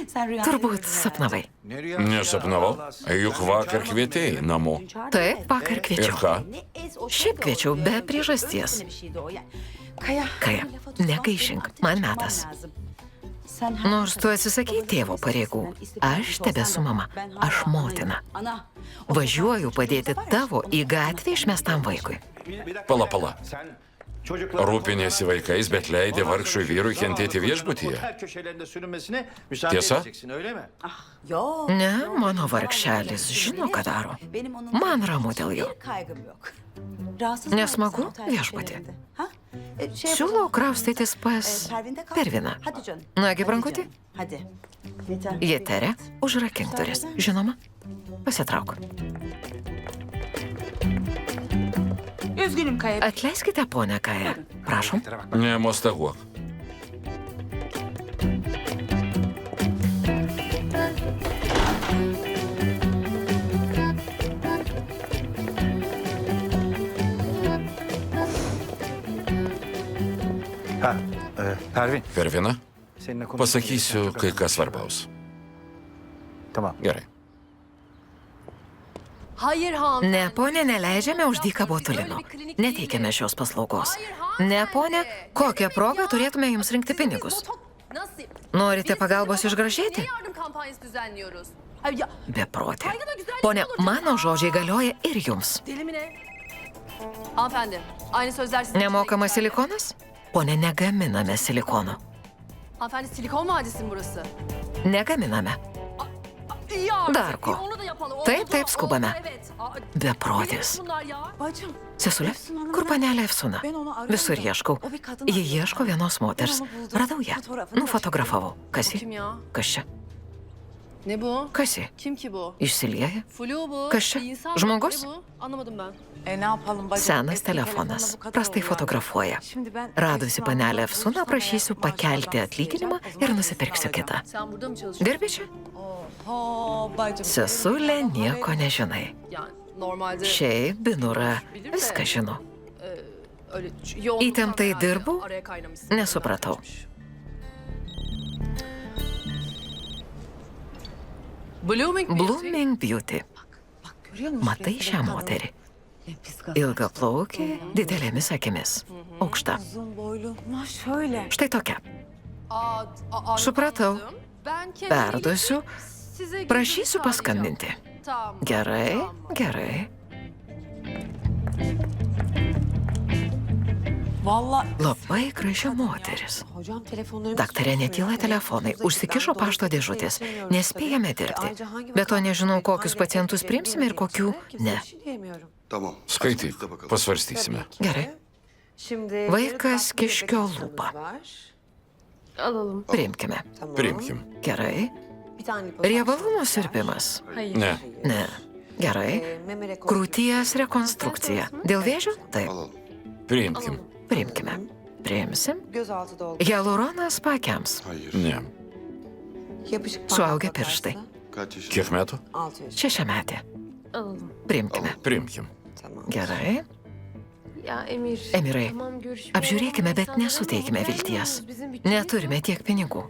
[SPEAKER 7] Sen rüyanda
[SPEAKER 2] Turbūt
[SPEAKER 7] gördün
[SPEAKER 2] sapnavai.
[SPEAKER 1] Nesapnavau, juk vakar kvietėjai namo.
[SPEAKER 2] Taip, vakar
[SPEAKER 1] Ir
[SPEAKER 2] kviečiau.
[SPEAKER 1] ką?
[SPEAKER 2] Šiaip kviečiau be priežasties.
[SPEAKER 7] Kaya.
[SPEAKER 2] Kaja, negaišink, man metas. Nors tu atsisakei tėvo pareigų, aš tebesu mama, aš motina. Važiuoju padėti tavo į gatvę išmestam vaikui.
[SPEAKER 1] Pala, pala. Rūpinėsi vaikais, bet leidė vargšui vyrui kentėti viešbutyje. Tiesa?
[SPEAKER 7] Yok.
[SPEAKER 2] Ne, mano vargšelis žino, ką daro.
[SPEAKER 7] Benim onun
[SPEAKER 2] Man ramu dėl jo.
[SPEAKER 7] bir kaygım yok. Rahatsız
[SPEAKER 2] Nesmagu
[SPEAKER 7] mısın? Otel
[SPEAKER 2] viešbuty.
[SPEAKER 7] yerinde. Ha?
[SPEAKER 2] Siūlau kraustytis pas
[SPEAKER 7] Pervin'de kal.
[SPEAKER 2] Perviną.
[SPEAKER 7] Hadi canım.
[SPEAKER 2] Nagi,
[SPEAKER 7] Hadi
[SPEAKER 2] branguti?
[SPEAKER 7] canım, Hadi. Yeter.
[SPEAKER 2] Jetere, užrakink duris. Žinoma, pasitrauk.
[SPEAKER 3] Üzgünüm Kaya.
[SPEAKER 2] Atleiskite, ponia Kaja. Prašom.
[SPEAKER 1] Nemostaguok.
[SPEAKER 9] Pervin,
[SPEAKER 1] Pervina,
[SPEAKER 9] seninle konuşmak
[SPEAKER 1] pasakysiu kai kas svarbaus.
[SPEAKER 9] Tamam.
[SPEAKER 1] Gerai.
[SPEAKER 5] Hayır hanımefendi.
[SPEAKER 2] Ne, ponia, neleidžiame už dyką botulino. Neteikiame šios paslaugos. Ne, ponia, kokią progą turėtume jums rinkti pinigus?
[SPEAKER 5] Nasıl?
[SPEAKER 2] Norite pagalbos išgražėti?
[SPEAKER 5] Ne yardım kampanyası düzenliyoruz? Ay ya,
[SPEAKER 2] Beprotė. Ponia, mano žodžiai galioja ir jums.
[SPEAKER 5] deli mi ne? Hanımefendi, aynı sözler sizin için
[SPEAKER 2] Nemokamas
[SPEAKER 5] de geçerli.
[SPEAKER 2] silikonas? Ponia, negaminame silikono.
[SPEAKER 5] Hanımefendi, silikon vadisi mi burası?
[SPEAKER 2] Negaminame.
[SPEAKER 5] İyi artık.
[SPEAKER 2] Dar ko?
[SPEAKER 5] Onu da yapalım.
[SPEAKER 2] Taip,
[SPEAKER 5] Oldu,
[SPEAKER 2] taip, skubame.
[SPEAKER 5] oldu, evet.
[SPEAKER 2] Beprotis.
[SPEAKER 5] Neymiş bunlar ya?
[SPEAKER 7] Bacım.
[SPEAKER 2] Sesulė, kur panelė Efsuna?
[SPEAKER 7] Ben onu arıyorum
[SPEAKER 2] Visur
[SPEAKER 7] da.
[SPEAKER 2] ieškau.
[SPEAKER 7] O bir kadın
[SPEAKER 2] Ji
[SPEAKER 7] arıyor.
[SPEAKER 2] ieško vienos moters.
[SPEAKER 7] Ben onu buldum.
[SPEAKER 2] Radau ją.
[SPEAKER 7] Fotoğrafını
[SPEAKER 2] Nufotografavau. Kas
[SPEAKER 5] Kim
[SPEAKER 2] ji?
[SPEAKER 5] ya?
[SPEAKER 2] Kas čia?
[SPEAKER 5] Ne bu?
[SPEAKER 2] Kas ji?
[SPEAKER 5] Kim ki bu?
[SPEAKER 2] Išsilieja?
[SPEAKER 5] Flu bu.
[SPEAKER 2] Kas čia?
[SPEAKER 5] Bir insan mı?
[SPEAKER 2] Žmogus?
[SPEAKER 5] Ne bu? Anlamadım ben.
[SPEAKER 7] Ne yapalım bacım?
[SPEAKER 2] Senas
[SPEAKER 7] Eski
[SPEAKER 2] telefonas.
[SPEAKER 7] telefonla bu kadar
[SPEAKER 2] Prastai
[SPEAKER 7] oluyor.
[SPEAKER 2] fotografuoja.
[SPEAKER 7] Şimdi ben
[SPEAKER 2] Radusi panelę Efsuną prašysiu pakelti atlyginimą ir nusipirksiu kitą.
[SPEAKER 5] Sen burada mı çalışıyorsun?
[SPEAKER 2] Dirbi čia?
[SPEAKER 7] Oho bacım.
[SPEAKER 2] Sesulė, nieko nežinai.
[SPEAKER 5] Yani normalde
[SPEAKER 2] Šiaip Binura viską žino.
[SPEAKER 5] öyle yoğunluktan
[SPEAKER 2] İtemptai
[SPEAKER 5] herhalde
[SPEAKER 2] dirbu?
[SPEAKER 5] araya kaynamışsın.
[SPEAKER 2] Nesupratau.
[SPEAKER 5] Blooming Beauty.
[SPEAKER 2] Blooming Beauty.
[SPEAKER 7] Görüyor musun?
[SPEAKER 2] Matai šią moterį? Ilga plaukė, didelėmis akimis. Aukšta.
[SPEAKER 7] Uzun boylu. Ma şöyle.
[SPEAKER 2] Štai tokia.
[SPEAKER 5] Supratau.
[SPEAKER 2] Supratau. Perduosiu. Prašysiu paskambinti. Gerai, gerai.
[SPEAKER 7] Vallahi.
[SPEAKER 2] Labai graži moteris.
[SPEAKER 7] Hocam telefonlarımız
[SPEAKER 2] Daktarė netyla telefonai, užsikišo pašto dėžutės. Nespėjame dirbti. Be to nežinau, kokius pacientus priimsime ir kokių ne.
[SPEAKER 4] Tamam.
[SPEAKER 1] Skaityk, pasvarstysime.
[SPEAKER 2] Gerai. Vaikas kiškio lūpa.
[SPEAKER 5] Alalım.
[SPEAKER 2] Priimkime.
[SPEAKER 1] Priimkim.
[SPEAKER 2] Gerai. Riebalų nusirpimas.
[SPEAKER 1] Ne.
[SPEAKER 2] Ne. Gerai. Krūties rekonstrukcija. Dėl vėžio? Taip.
[SPEAKER 1] Priimkim.
[SPEAKER 2] Priimkime. Priimsim.
[SPEAKER 7] Gözaltı dolgu.
[SPEAKER 2] Hialuronas paakiams.
[SPEAKER 4] Hayır.
[SPEAKER 1] Ne.
[SPEAKER 7] Yapışık
[SPEAKER 2] Suaugę
[SPEAKER 7] parmak
[SPEAKER 2] pirštai.
[SPEAKER 7] makası.
[SPEAKER 4] Kaç yaşında?
[SPEAKER 1] Kiek metų?
[SPEAKER 7] 6 yaş.
[SPEAKER 2] 6 metė.
[SPEAKER 5] Alalım.
[SPEAKER 2] Priimkime.
[SPEAKER 1] Priimkim.
[SPEAKER 7] Tamam.
[SPEAKER 2] Gerai.
[SPEAKER 5] Ya Emir.
[SPEAKER 2] Emirai,
[SPEAKER 5] Tamam, görüşmeye
[SPEAKER 2] apžiūrėkime, bet
[SPEAKER 5] devam.
[SPEAKER 2] nesuteikime
[SPEAKER 5] Sen
[SPEAKER 2] vilties.
[SPEAKER 5] bizim bütçemiz
[SPEAKER 2] Neturime tiek pinigų.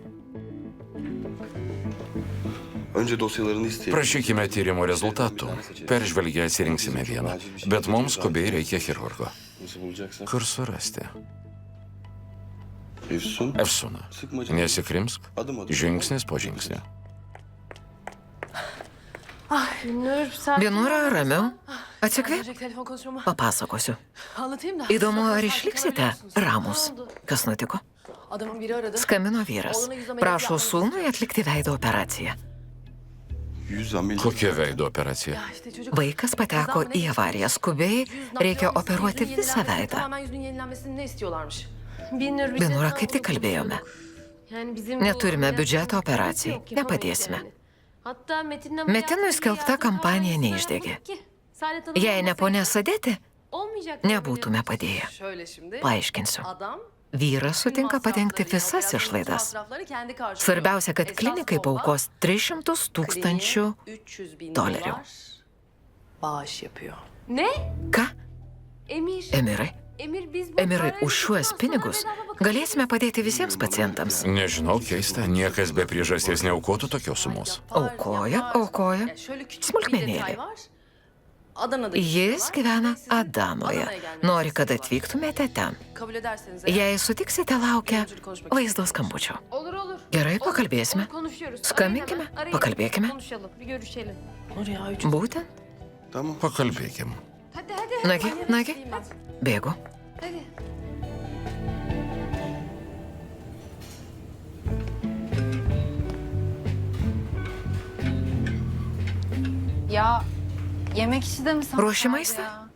[SPEAKER 4] Önce dosyalarını isteyelim.
[SPEAKER 1] Prašykime tyrimo rezultatų. Peržvelgę atsirinksime vieną. Bet mums skubiai reikia chirurgo.
[SPEAKER 4] Nasıl bulacaksak?
[SPEAKER 1] Kur surasti?
[SPEAKER 4] Efsun.
[SPEAKER 1] Efsuna. Nesikrimsk.
[SPEAKER 4] Adım adım.
[SPEAKER 1] Žingsnis po žingsnio.
[SPEAKER 5] Binur, sen...
[SPEAKER 2] Binura, ramiau. Atsikvėp.
[SPEAKER 5] Gelecek telefon konuşmama.
[SPEAKER 2] Papasakosiu.
[SPEAKER 5] Anlatayım da.
[SPEAKER 2] Įdomu, ar
[SPEAKER 5] Sen
[SPEAKER 2] išliksite
[SPEAKER 5] biliyorsun.
[SPEAKER 2] ramus?
[SPEAKER 5] Ne oldu?
[SPEAKER 2] Kas nutiko?
[SPEAKER 5] Adamın biri aradı.
[SPEAKER 2] Skambino vyras. Prašo sūnui atlikti veido operaciją.
[SPEAKER 4] 100 ameliyat.
[SPEAKER 1] Kokia veido operacija?
[SPEAKER 5] Ya işte çocuk...
[SPEAKER 2] Vaikas pateko į avariją. Skubiai reikia operuoti visą veidą.
[SPEAKER 5] Tamamen yüzünün yenilenmesini ne istiyorlarmış? Binur,
[SPEAKER 2] Binura, kaip tik kalbėjome.
[SPEAKER 5] Yani bizim
[SPEAKER 2] Neturime
[SPEAKER 5] bu-
[SPEAKER 2] biudžeto operacijai.
[SPEAKER 5] Yok, yapamayız
[SPEAKER 2] Nepadėsime.
[SPEAKER 5] yani. Hatta Metin'le
[SPEAKER 2] Metinui skelbta kampanija neišdegė. Jei ne ponia Sadėti, nebūtume padėję.
[SPEAKER 5] Şöyle şimdi.
[SPEAKER 2] Paaiškinsiu.
[SPEAKER 5] Adam
[SPEAKER 2] Vyras sutinka padengti visas išlaidas. Svarbiausia, kad klinikai paukos 300 tūkstančių dolerių.
[SPEAKER 5] Bağış yapıyor. Ne?
[SPEAKER 2] Ką?
[SPEAKER 5] Emir.
[SPEAKER 2] Emirai, Emirai, už šiuos pinigus galėsime padėti visiems pacientams.
[SPEAKER 1] Nežinau, keista, niekas be priežasties neaukotų tokios sumos.
[SPEAKER 2] Aukoja, aukoja. Smulkmenėlė. Jis gyvena Adanoje. Nori, kad atvyktumėte ten.
[SPEAKER 5] Kabul ederseniz.
[SPEAKER 2] Jei sutiksite, laukia vaizdo skambučio.
[SPEAKER 5] Olur olur.
[SPEAKER 2] Gerai, pakalbėsime.
[SPEAKER 5] Konuşuyoruz.
[SPEAKER 2] Skambinkime,
[SPEAKER 5] Arayın,
[SPEAKER 2] pakalbėkime.
[SPEAKER 5] Konuşalım, bir görüşelim.
[SPEAKER 2] Būtent.
[SPEAKER 4] Tamam.
[SPEAKER 1] Pakalbėkim.
[SPEAKER 5] Hadi hadi.
[SPEAKER 2] Nagi, nagi. Bėgu.
[SPEAKER 5] Hadi. Ya yemek işi de mi sana
[SPEAKER 2] Ruoši
[SPEAKER 5] kaldı
[SPEAKER 2] maistą?
[SPEAKER 5] ya?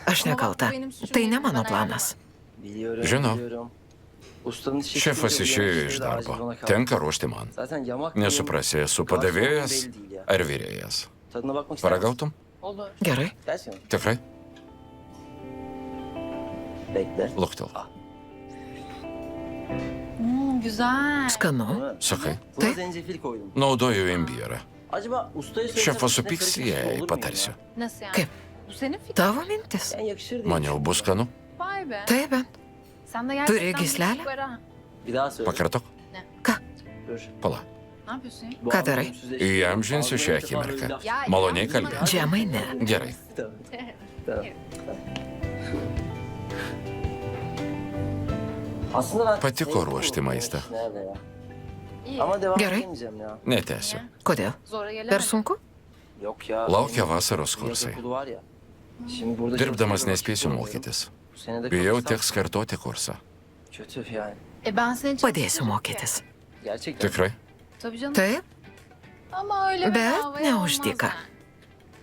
[SPEAKER 2] Aš nekalta. Tai ne mano planas.
[SPEAKER 6] Biliyorum,
[SPEAKER 1] Žinau.
[SPEAKER 6] biliyorum. Ustanın işi
[SPEAKER 1] Šefas
[SPEAKER 6] bitince
[SPEAKER 1] išėjo
[SPEAKER 6] uyanışı
[SPEAKER 1] iš
[SPEAKER 6] da acil
[SPEAKER 1] darbo.
[SPEAKER 6] bana kaldı.
[SPEAKER 1] Tenka ruošti man.
[SPEAKER 6] Zaten yamak
[SPEAKER 1] Nesuprasi, esu padavėjas ar virėjas.
[SPEAKER 6] Tadına bakmak ister misin?
[SPEAKER 1] Paragautum?
[SPEAKER 5] Olur.
[SPEAKER 2] Gerai.
[SPEAKER 6] Gelsin.
[SPEAKER 1] Tikrai?
[SPEAKER 6] Bekle.
[SPEAKER 1] Luktel.
[SPEAKER 5] Güzel.
[SPEAKER 2] Skanu.
[SPEAKER 1] Sakai.
[SPEAKER 6] Buna
[SPEAKER 2] Tai?
[SPEAKER 6] zencefil koydum.
[SPEAKER 1] Naudoju imbierą.
[SPEAKER 6] Acaba ustaya söylesem
[SPEAKER 1] Šefas
[SPEAKER 6] içine
[SPEAKER 1] supyks,
[SPEAKER 6] karışık
[SPEAKER 1] jei
[SPEAKER 6] olur mu
[SPEAKER 1] patarsiu.
[SPEAKER 6] ya?
[SPEAKER 5] Nasıl yani?
[SPEAKER 2] Kaip?
[SPEAKER 5] Bu senin fikrin.
[SPEAKER 2] Tavo mintis.
[SPEAKER 6] Yani yakışır diye.
[SPEAKER 1] Maniau bus skanu.
[SPEAKER 5] Vay be.
[SPEAKER 2] Taip, bent.
[SPEAKER 5] Sen de
[SPEAKER 2] Turi
[SPEAKER 5] gerçekten
[SPEAKER 2] gyslelę?
[SPEAKER 5] bir var ha.
[SPEAKER 6] Bir daha söyle.
[SPEAKER 1] Pakartok.
[SPEAKER 2] Ką?
[SPEAKER 6] Dur.
[SPEAKER 1] Pala.
[SPEAKER 5] Ne yapıyorsun ya?
[SPEAKER 6] Bu
[SPEAKER 2] Ką
[SPEAKER 6] adam
[SPEAKER 2] darai?
[SPEAKER 6] ölümsüzleşti.
[SPEAKER 1] Įamžinsiu šią
[SPEAKER 6] Ağzına ilk defa
[SPEAKER 1] akimirką.
[SPEAKER 6] böyle laf-
[SPEAKER 5] Ya,
[SPEAKER 1] Maloniai
[SPEAKER 5] yapma.
[SPEAKER 1] kalbėk.
[SPEAKER 2] Džemai ne.
[SPEAKER 1] Gerai.
[SPEAKER 6] Tamam. Tamam. Aslında ben
[SPEAKER 1] Patiko
[SPEAKER 6] sevdim
[SPEAKER 1] ruošti
[SPEAKER 6] bu
[SPEAKER 1] maistą.
[SPEAKER 6] iş nerede ya?
[SPEAKER 5] İyi.
[SPEAKER 6] Ama devam
[SPEAKER 2] Gerai.
[SPEAKER 6] edemeyeceğim ya.
[SPEAKER 1] Netęsiu.
[SPEAKER 2] Kodėl?
[SPEAKER 5] Zora
[SPEAKER 2] Per
[SPEAKER 5] gelemedi.
[SPEAKER 2] sunku?
[SPEAKER 6] Yok ya.
[SPEAKER 1] Laukia
[SPEAKER 6] benim
[SPEAKER 1] vasaros
[SPEAKER 6] yazı
[SPEAKER 1] kursai.
[SPEAKER 6] okulu var ya. Şimdi burada
[SPEAKER 1] Dirbdamas
[SPEAKER 6] çok
[SPEAKER 1] nespėsiu
[SPEAKER 6] yoruldum.
[SPEAKER 1] mokytis.
[SPEAKER 6] Bu sene de
[SPEAKER 1] Bijau
[SPEAKER 6] kalırsam
[SPEAKER 1] teks kartoti kursą.
[SPEAKER 6] kötü yani.
[SPEAKER 5] Ben seni
[SPEAKER 2] Padėsiu mokytis.
[SPEAKER 6] Gerçekten.
[SPEAKER 1] Tikrai?
[SPEAKER 5] Tabii canım.
[SPEAKER 2] Taip,
[SPEAKER 5] Ama öyle
[SPEAKER 2] bet
[SPEAKER 5] bedavaya
[SPEAKER 2] ne
[SPEAKER 5] olmaz
[SPEAKER 2] už dyką.
[SPEAKER 5] yani.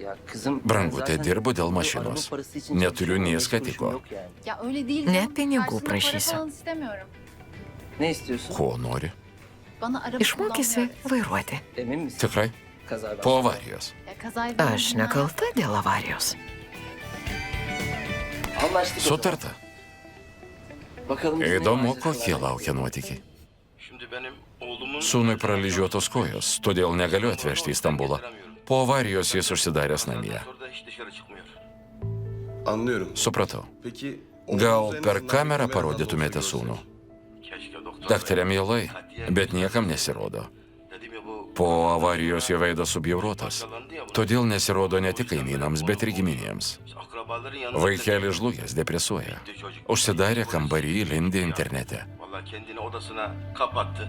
[SPEAKER 6] Ya kızım.
[SPEAKER 1] Brangute,
[SPEAKER 6] zaten
[SPEAKER 1] dirbu dėl
[SPEAKER 6] bu
[SPEAKER 1] mašinos.
[SPEAKER 6] araba parası için
[SPEAKER 1] Neturiu
[SPEAKER 6] çalışıyorum,
[SPEAKER 1] nė
[SPEAKER 6] beş kuruşum
[SPEAKER 1] skatiko.
[SPEAKER 6] yok yani.
[SPEAKER 5] Ya öyle değil.
[SPEAKER 2] Ne
[SPEAKER 5] canım.
[SPEAKER 2] pinigų
[SPEAKER 5] Karşılığında para
[SPEAKER 2] prašysiu.
[SPEAKER 5] falan istemiyorum.
[SPEAKER 6] Ne istiyorsun?
[SPEAKER 1] Ko nori?
[SPEAKER 5] Bana araba
[SPEAKER 2] išmokysi
[SPEAKER 5] kullanmayı
[SPEAKER 2] vairuoti.
[SPEAKER 6] Emin misin?
[SPEAKER 1] Tikrai?
[SPEAKER 6] Kaza ben.
[SPEAKER 1] Po avarijos.
[SPEAKER 5] öğret. Ya kazayı
[SPEAKER 2] Aš nekalta dėl avarijos.
[SPEAKER 6] Anlaştık o zaman.
[SPEAKER 1] Sutarta.
[SPEAKER 6] Bakalım bizi ne
[SPEAKER 1] Įdomu,
[SPEAKER 6] maceralar
[SPEAKER 1] kokie
[SPEAKER 6] bekliyor.
[SPEAKER 1] laukia nuotykiai.
[SPEAKER 4] Şimdi benim oğlumun...
[SPEAKER 1] Sūnui paralyžiuotos kojos, todėl negaliu atvežti į Stambulą. Po avarijos jis užsidaręs namie.
[SPEAKER 4] Sonra da hiç dışarı çıkmıyor. Anlıyorum.
[SPEAKER 1] Supratau.
[SPEAKER 4] Peki...
[SPEAKER 1] Gal per kamerą parodytumėte sūnų?
[SPEAKER 4] Keşke doktor...
[SPEAKER 1] Daktarė mielai, bet niekam nesirodo.
[SPEAKER 4] Dedim ya bu...
[SPEAKER 1] Po avarijos jo veidas subjaurotas. Todėl nesirodo ne tik kaimynams, bet ir giminėms.
[SPEAKER 4] Akrabaların yanında...
[SPEAKER 1] Vaikelis žlugęs, depresuoja. Užsidarė kambarį, lindė internete.
[SPEAKER 4] Vallahi kendini odasına kapattı.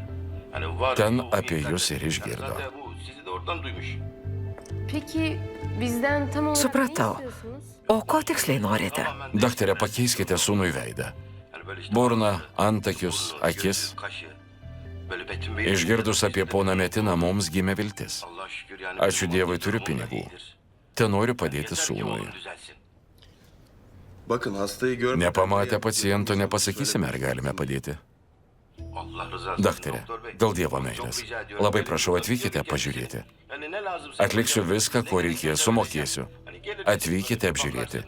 [SPEAKER 4] Hani var...
[SPEAKER 1] Ten
[SPEAKER 4] bu
[SPEAKER 1] apie
[SPEAKER 4] internet-
[SPEAKER 1] jus ir išgirdo.
[SPEAKER 4] Zaten bu sizi de oradan duymuş.
[SPEAKER 10] Peki bizden tam olarak
[SPEAKER 2] Supratau.
[SPEAKER 10] ne istiyorsunuz?
[SPEAKER 2] O ko tiksliai norite?
[SPEAKER 1] Daktarė, pakeiskite sūnui veidą.
[SPEAKER 4] Yani böyle işte...
[SPEAKER 1] Burną, antakius, akis.
[SPEAKER 4] Kaşı. Böyle Betim Bey...
[SPEAKER 1] Išgirdus apie poną Metiną, mums gimė viltis.
[SPEAKER 4] Allah şükür yani...
[SPEAKER 1] Ačiū Dievui turiu pinigų. Te noriu padėti sūnui.
[SPEAKER 4] Bakın hastayı görmeden...
[SPEAKER 1] Nepamatę paciento nepasakysime, ar galime padėti. Daktarė, dėl Dievo meilės. Labai prašau, atvykite pažiūrėti. Atliksiu viską, ko reikės, sumokėsiu. Atvykite apžiūrėti.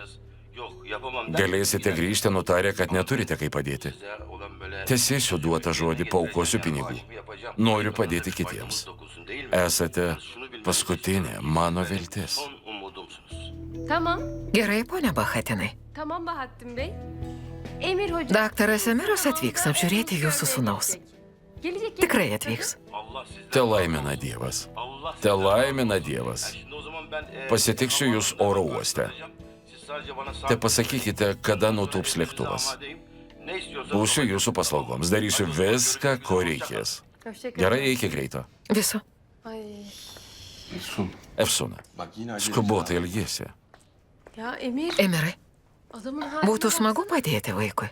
[SPEAKER 1] Galėsite grįžti nutarę, kad neturite kaip padėti. Tesėsiu duotą žodį, paukosiu pinigų. Noriu padėti kitiems. Esate paskutinė mano viltis.
[SPEAKER 10] Tamam.
[SPEAKER 2] Gerai, ponia Bahatinai.
[SPEAKER 10] Tamam Bahattin Bey. Emir Hoca.
[SPEAKER 2] Daktaras Emiras atvyks apžiūrėti jūsų sūnaus.
[SPEAKER 10] Gelecek.
[SPEAKER 2] Tikrai atvyks.
[SPEAKER 1] Te laimina Dievas. Te laimina Dievas. Pasitiksiu jūs oro uoste. Te pasakykite, kada nutūps lėktuvas. Būsiu jūsų paslaugoms. Darysiu viską, ko reikės. Gerai, iki greito.
[SPEAKER 2] Viso.
[SPEAKER 10] Ay.
[SPEAKER 1] Efsuna, skubotai ilgėsi.
[SPEAKER 10] Ya Emir.
[SPEAKER 2] Emirai,
[SPEAKER 10] Adamın haline
[SPEAKER 2] būtų smagu
[SPEAKER 10] baksana.
[SPEAKER 2] padėti vaikui.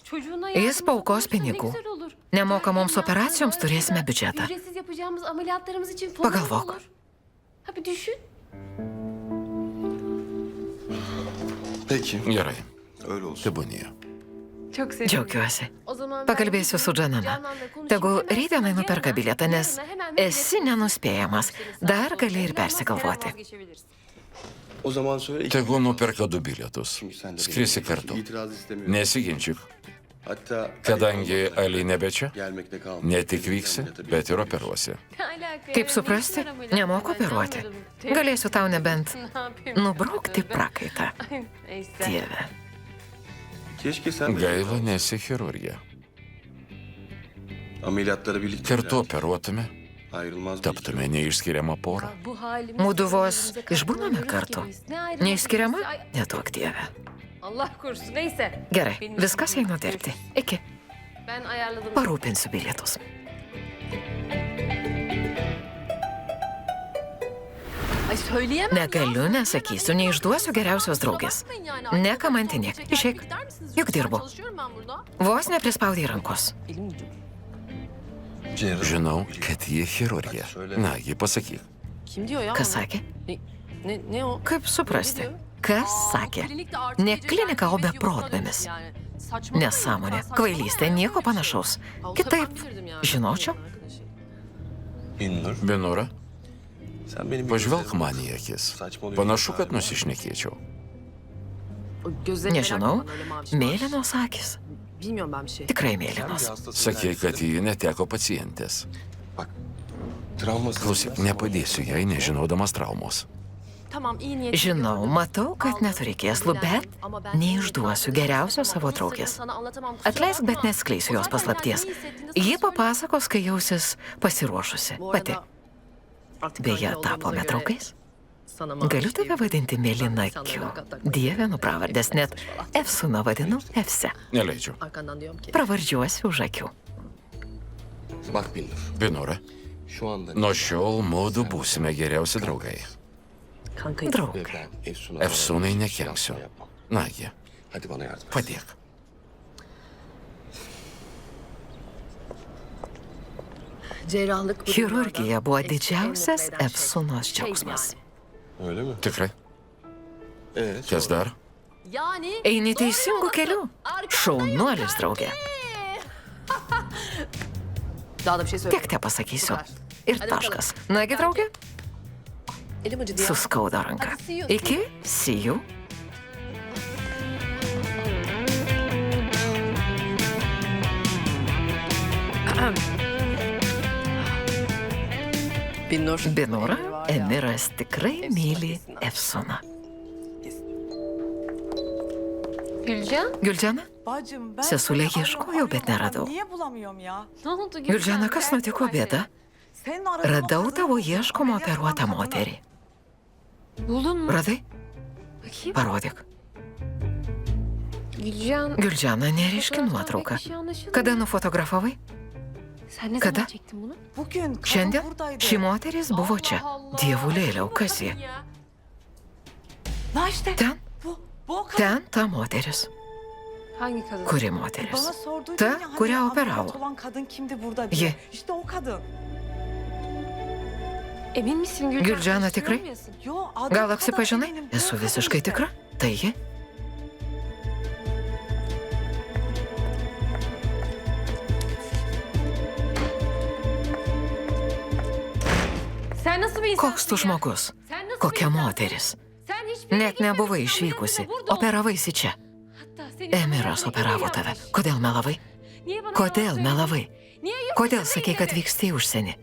[SPEAKER 10] Çocuğuna
[SPEAKER 2] Jis
[SPEAKER 10] yardımcı
[SPEAKER 2] paaukos
[SPEAKER 10] olursa ne
[SPEAKER 2] pinigų.
[SPEAKER 10] güzel olur.
[SPEAKER 2] Nemokamoms
[SPEAKER 10] Hem
[SPEAKER 2] operacijoms
[SPEAKER 10] hastalar
[SPEAKER 2] turėsime
[SPEAKER 10] da
[SPEAKER 2] biudžetą.
[SPEAKER 10] Ücretsiz yapacağımız ameliyatlarımız için fon
[SPEAKER 2] Pagalvok.
[SPEAKER 10] olur. Ha bir düşün.
[SPEAKER 4] Peki.
[SPEAKER 1] Gerai,
[SPEAKER 4] Öyle olsun.
[SPEAKER 1] tebūnie.
[SPEAKER 10] Çok sevindim.
[SPEAKER 2] Džiaugiuosi.
[SPEAKER 10] O zaman ben
[SPEAKER 2] Pakalbėsiu su Džanana.
[SPEAKER 10] Canan'la konuşayım.
[SPEAKER 2] Tegu
[SPEAKER 10] Hemen
[SPEAKER 2] rytdienai
[SPEAKER 10] yarına-
[SPEAKER 2] nuperka bilietą, nes
[SPEAKER 10] yarına hemen
[SPEAKER 2] esi nenuspėjamas. Dar gali ir persigalvoti.
[SPEAKER 10] vazgeçebiliriz.
[SPEAKER 4] O zaman söyle...
[SPEAKER 1] Tegu nuperka du bilietus.
[SPEAKER 4] Çünkü sen de
[SPEAKER 1] Skrisi
[SPEAKER 4] benim
[SPEAKER 1] kartu.
[SPEAKER 4] İtiraz istemiyorum.
[SPEAKER 1] Nesiginčyk.
[SPEAKER 4] Hatta...
[SPEAKER 1] Kadangi Ali nebečia,
[SPEAKER 4] Gelmekte kalmadı.
[SPEAKER 1] ne tik vyksi, bet ir operuosi.
[SPEAKER 10] Ne alaka
[SPEAKER 2] Kaip
[SPEAKER 10] ya?
[SPEAKER 2] suprasti,
[SPEAKER 10] Ne ameliyat?
[SPEAKER 2] nemoku
[SPEAKER 10] Ben
[SPEAKER 2] operuoti.
[SPEAKER 10] anlamadım.
[SPEAKER 2] Galėsiu tau nebent
[SPEAKER 10] Ne yapayım?
[SPEAKER 2] nubraukti prakaitą.
[SPEAKER 10] Neyse.
[SPEAKER 2] Dieve.
[SPEAKER 4] Keşke sen de...
[SPEAKER 1] Gaila nesi chirurgija.
[SPEAKER 4] Ameliyatları birlikte...
[SPEAKER 1] Kartu operuotume,
[SPEAKER 4] Ayrılmaz
[SPEAKER 1] taptume neišskiriama pora.
[SPEAKER 10] Bu halimiz...
[SPEAKER 2] Mudu vos
[SPEAKER 10] birbirimize
[SPEAKER 2] išbūname
[SPEAKER 10] katlanıyoruz
[SPEAKER 2] kartu.
[SPEAKER 10] gibiyiz. Ne ayrılmak
[SPEAKER 2] Neišskiriama?
[SPEAKER 10] birisi- Ay,
[SPEAKER 2] Neduok Dieve.
[SPEAKER 10] Allah korusun. Neyse.
[SPEAKER 2] Gerai,
[SPEAKER 10] Benim
[SPEAKER 2] viskas
[SPEAKER 10] işim
[SPEAKER 2] einu
[SPEAKER 10] yok.
[SPEAKER 2] dirbti. Iki.
[SPEAKER 10] Ben ayarladım.
[SPEAKER 2] Parūpinsiu bilietus.
[SPEAKER 10] Ay söyleyemem ya.
[SPEAKER 2] Negaliu, nesakysiu, neišduosiu geriausios draugės. Nekamantinėk, išeik. Juk dirbu.
[SPEAKER 10] Çalışıyorum ben burada.
[SPEAKER 2] Vos neprispaudai rankos.
[SPEAKER 1] Žinau, kad ji chirurgija. Na, ji pasakyk.
[SPEAKER 10] Kim diyor ya?
[SPEAKER 2] Kas
[SPEAKER 10] onu?
[SPEAKER 2] sakė?
[SPEAKER 5] Ne o?
[SPEAKER 2] Kaip suprasti? Kas sakė? Ne klinika, o beprotnėmis. Nesąmonė, kvailystė, nieko panašaus. Kitaip, žinočiau.
[SPEAKER 4] Binnur,
[SPEAKER 1] Binura,
[SPEAKER 4] sen benim
[SPEAKER 1] pažvelk man į akis. Panašu, kad nusišnekėčiau.
[SPEAKER 2] Nežinau, mėlynos akis.
[SPEAKER 5] Bilmiyorum ben bir şey.
[SPEAKER 2] Tikrai mėlynos.
[SPEAKER 1] Sakei, kad ji neteko pacientės. Klausyk, nepadėsiu jai, nežinodamas traumos.
[SPEAKER 5] Tamam iyi niyetli.
[SPEAKER 2] Žinau, matau, kad neturi kėslų, bet neišduosiu geriausios savo draugės. Atleisk, bet neskleisiu jos paslapties. Ji papasakos, kai jausis pasiruošusi pati. Beje, tapome draugais. Galiu tave vadinti mėlynakiu. Dieve nupravardės, net Efsuną vadinu Efse.
[SPEAKER 1] Neleidžiu.
[SPEAKER 5] Arkandan diyorum ki.
[SPEAKER 2] Pravardžiuosiu už akių.
[SPEAKER 4] Bak Binnur,
[SPEAKER 1] Binura,
[SPEAKER 4] şu anda
[SPEAKER 1] nuo šiol mūdu būsime geriausi draugai.
[SPEAKER 5] Kankayız.
[SPEAKER 2] Draugai.
[SPEAKER 4] ben Efsun'a
[SPEAKER 1] Efsunai nekenksiu. Nagi,
[SPEAKER 4] Hadi bana yardım et.
[SPEAKER 1] padėk.
[SPEAKER 5] Cerrahlık bu
[SPEAKER 2] Chirurgija buvo didžiausias Efsunos džiaugsmas.
[SPEAKER 4] Öyle mi?
[SPEAKER 1] Tikrai?
[SPEAKER 4] Evet.
[SPEAKER 1] Kas dar?
[SPEAKER 5] Yani
[SPEAKER 2] Eini teisingu keliu. Šaunuolis, draugė.
[SPEAKER 5] daha da bir şey söyle.
[SPEAKER 2] Tiek te pasakysiu. Ir taškas. Nagi, draugė,
[SPEAKER 5] Elim acıdı ya.
[SPEAKER 2] suskaudo ranką. Iki, see you.
[SPEAKER 5] Binnur.
[SPEAKER 2] Binura, Emiras tikrai myli Efsuną.
[SPEAKER 10] Gülcan?
[SPEAKER 2] Gülcana,
[SPEAKER 7] Bacım ben
[SPEAKER 2] Sesulė
[SPEAKER 7] seni
[SPEAKER 2] ieškojau,
[SPEAKER 7] arıyorum,
[SPEAKER 2] bet neradau.
[SPEAKER 7] Niye bulamıyorum ya?
[SPEAKER 10] Ne oldu Gülcan?
[SPEAKER 2] Gülcana, kas nutiko bėda?
[SPEAKER 7] Senin aradığın
[SPEAKER 2] Radau
[SPEAKER 7] o kadın
[SPEAKER 2] tavo
[SPEAKER 7] ameliyat
[SPEAKER 2] ieškomą
[SPEAKER 7] olan
[SPEAKER 2] operuotą
[SPEAKER 7] kadını.
[SPEAKER 2] moterį.
[SPEAKER 10] Buldun mu?
[SPEAKER 2] Radai?
[SPEAKER 10] Bakayım.
[SPEAKER 2] Parodyk.
[SPEAKER 10] Gülcan.
[SPEAKER 2] Gülcana, nereiški nuotrauką.
[SPEAKER 10] Bir şey anlaşılmıyor.
[SPEAKER 2] Kada nufotografavai?
[SPEAKER 10] Sen ne
[SPEAKER 2] Kada?
[SPEAKER 10] zaman çektin bunu?
[SPEAKER 7] Bugün kadın
[SPEAKER 2] Šiandien
[SPEAKER 7] buradaydı.
[SPEAKER 2] ši moteris buvo čia. Dievulėliau, kas ji?
[SPEAKER 10] Ya.
[SPEAKER 7] Na işte
[SPEAKER 2] Ten,
[SPEAKER 7] bu o kadın.
[SPEAKER 2] ten ta moteris.
[SPEAKER 10] Hangi kadın?
[SPEAKER 2] Kuri moteris?
[SPEAKER 7] Bana sorduydun
[SPEAKER 2] Ta,
[SPEAKER 7] ya hani
[SPEAKER 2] kurią
[SPEAKER 7] ameliyat
[SPEAKER 2] operavo.
[SPEAKER 7] olan kadın kimdi burada diye.
[SPEAKER 2] Ji.
[SPEAKER 7] İşte o kadın.
[SPEAKER 10] Emin misin Gülcan?
[SPEAKER 2] Gülcana, tikrai?
[SPEAKER 10] Karıştırmıyorsun.
[SPEAKER 7] Yo adı
[SPEAKER 2] Gal
[SPEAKER 7] o kadın
[SPEAKER 2] apsipažinai?
[SPEAKER 7] eminim. Bu
[SPEAKER 2] Esu
[SPEAKER 7] o kadın
[SPEAKER 2] visiškai
[SPEAKER 7] işte.
[SPEAKER 2] tikra. Tai ji?
[SPEAKER 10] Sen nasıl bir insansın
[SPEAKER 2] Koks tu
[SPEAKER 10] ya?
[SPEAKER 2] žmogus?
[SPEAKER 10] Sen nasıl
[SPEAKER 2] Kokia
[SPEAKER 10] bir insansın?
[SPEAKER 2] moteris?
[SPEAKER 10] Sen hiçbir yere
[SPEAKER 2] Net nebuvai
[SPEAKER 10] gitmemişsin,
[SPEAKER 2] išvykusi.
[SPEAKER 10] burada oldun.
[SPEAKER 2] Operavaisi čia.
[SPEAKER 10] Hatta seni
[SPEAKER 2] Emiras
[SPEAKER 10] bana
[SPEAKER 2] operavo
[SPEAKER 10] iyi
[SPEAKER 2] tave.
[SPEAKER 10] yapmış.
[SPEAKER 2] Kodėl melavai?
[SPEAKER 10] Niye bana
[SPEAKER 2] Kodėl
[SPEAKER 10] yalan
[SPEAKER 2] melavai?
[SPEAKER 10] söyledin? Niye yurt
[SPEAKER 2] Kodėl
[SPEAKER 10] dışına
[SPEAKER 2] sakei, kad
[SPEAKER 10] gitmedin?
[SPEAKER 2] vyksti į užsienį?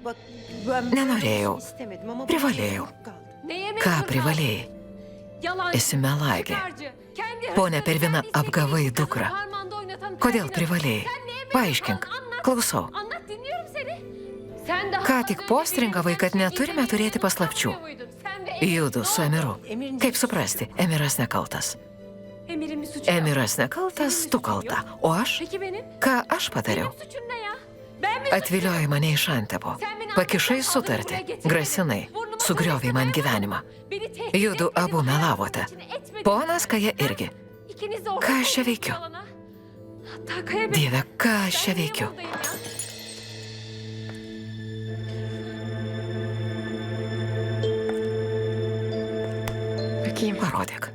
[SPEAKER 7] Bak ben
[SPEAKER 2] Nenorėjau.
[SPEAKER 7] istemedim ama
[SPEAKER 2] Privalėjau.
[SPEAKER 10] Neye
[SPEAKER 2] Ką
[SPEAKER 10] mecbur kaldın?
[SPEAKER 2] privalėjai?
[SPEAKER 10] Yalancı,
[SPEAKER 2] Esi melagė.
[SPEAKER 10] çıkarcı, kendi
[SPEAKER 2] Ponia
[SPEAKER 10] hırsını
[SPEAKER 2] Pervina,
[SPEAKER 10] kendi istediğin
[SPEAKER 2] apgavai
[SPEAKER 10] kızın
[SPEAKER 2] dukrą.
[SPEAKER 10] parmağında oynatan
[SPEAKER 2] Kodėl
[SPEAKER 10] Pervina.
[SPEAKER 2] privalėjai?
[SPEAKER 10] Sen neye mecbur
[SPEAKER 2] Paaiškink.
[SPEAKER 10] kaldın? Anlat.
[SPEAKER 2] Klausau.
[SPEAKER 10] Anlat, dinliyorum seni. Sen daha
[SPEAKER 2] Ką
[SPEAKER 10] az
[SPEAKER 2] tik
[SPEAKER 10] önce
[SPEAKER 2] postringavai,
[SPEAKER 10] benim
[SPEAKER 2] kad
[SPEAKER 10] sen
[SPEAKER 2] neturime
[SPEAKER 10] İzmir'in
[SPEAKER 2] turėti paslapčių.
[SPEAKER 10] yapmıyor muydun? Sen ve Emir.
[SPEAKER 2] Judu su Emiru. Kaip suprasti, Emiras nekaltas.
[SPEAKER 10] Emir'in bir suçu yok.
[SPEAKER 2] Emiras nekaltas, tu kalta. O aš?
[SPEAKER 10] Peki benim?
[SPEAKER 2] Ką aš padariau?
[SPEAKER 10] Benim suçum ne ya? Ben mi
[SPEAKER 2] Atviliojai mane iš Antepo. Pakišai sutartį. Grasinai. Sugriovai man gyvenimą.
[SPEAKER 10] Beni tehdit
[SPEAKER 2] Judu
[SPEAKER 10] etmedin,
[SPEAKER 2] abu melavote.
[SPEAKER 10] etmedin.
[SPEAKER 2] Ponas Kaja irgi.
[SPEAKER 10] İkiniz de ortak
[SPEAKER 2] Ką aš čia
[SPEAKER 10] oldunuz
[SPEAKER 2] veikiu?
[SPEAKER 10] yalana. Hatta Kaya Bey-
[SPEAKER 2] Dieve, ką aš
[SPEAKER 10] Ben
[SPEAKER 2] čia
[SPEAKER 10] niye
[SPEAKER 2] veikiu?
[SPEAKER 10] buradayım ya? Bakayım.
[SPEAKER 2] Parodyk.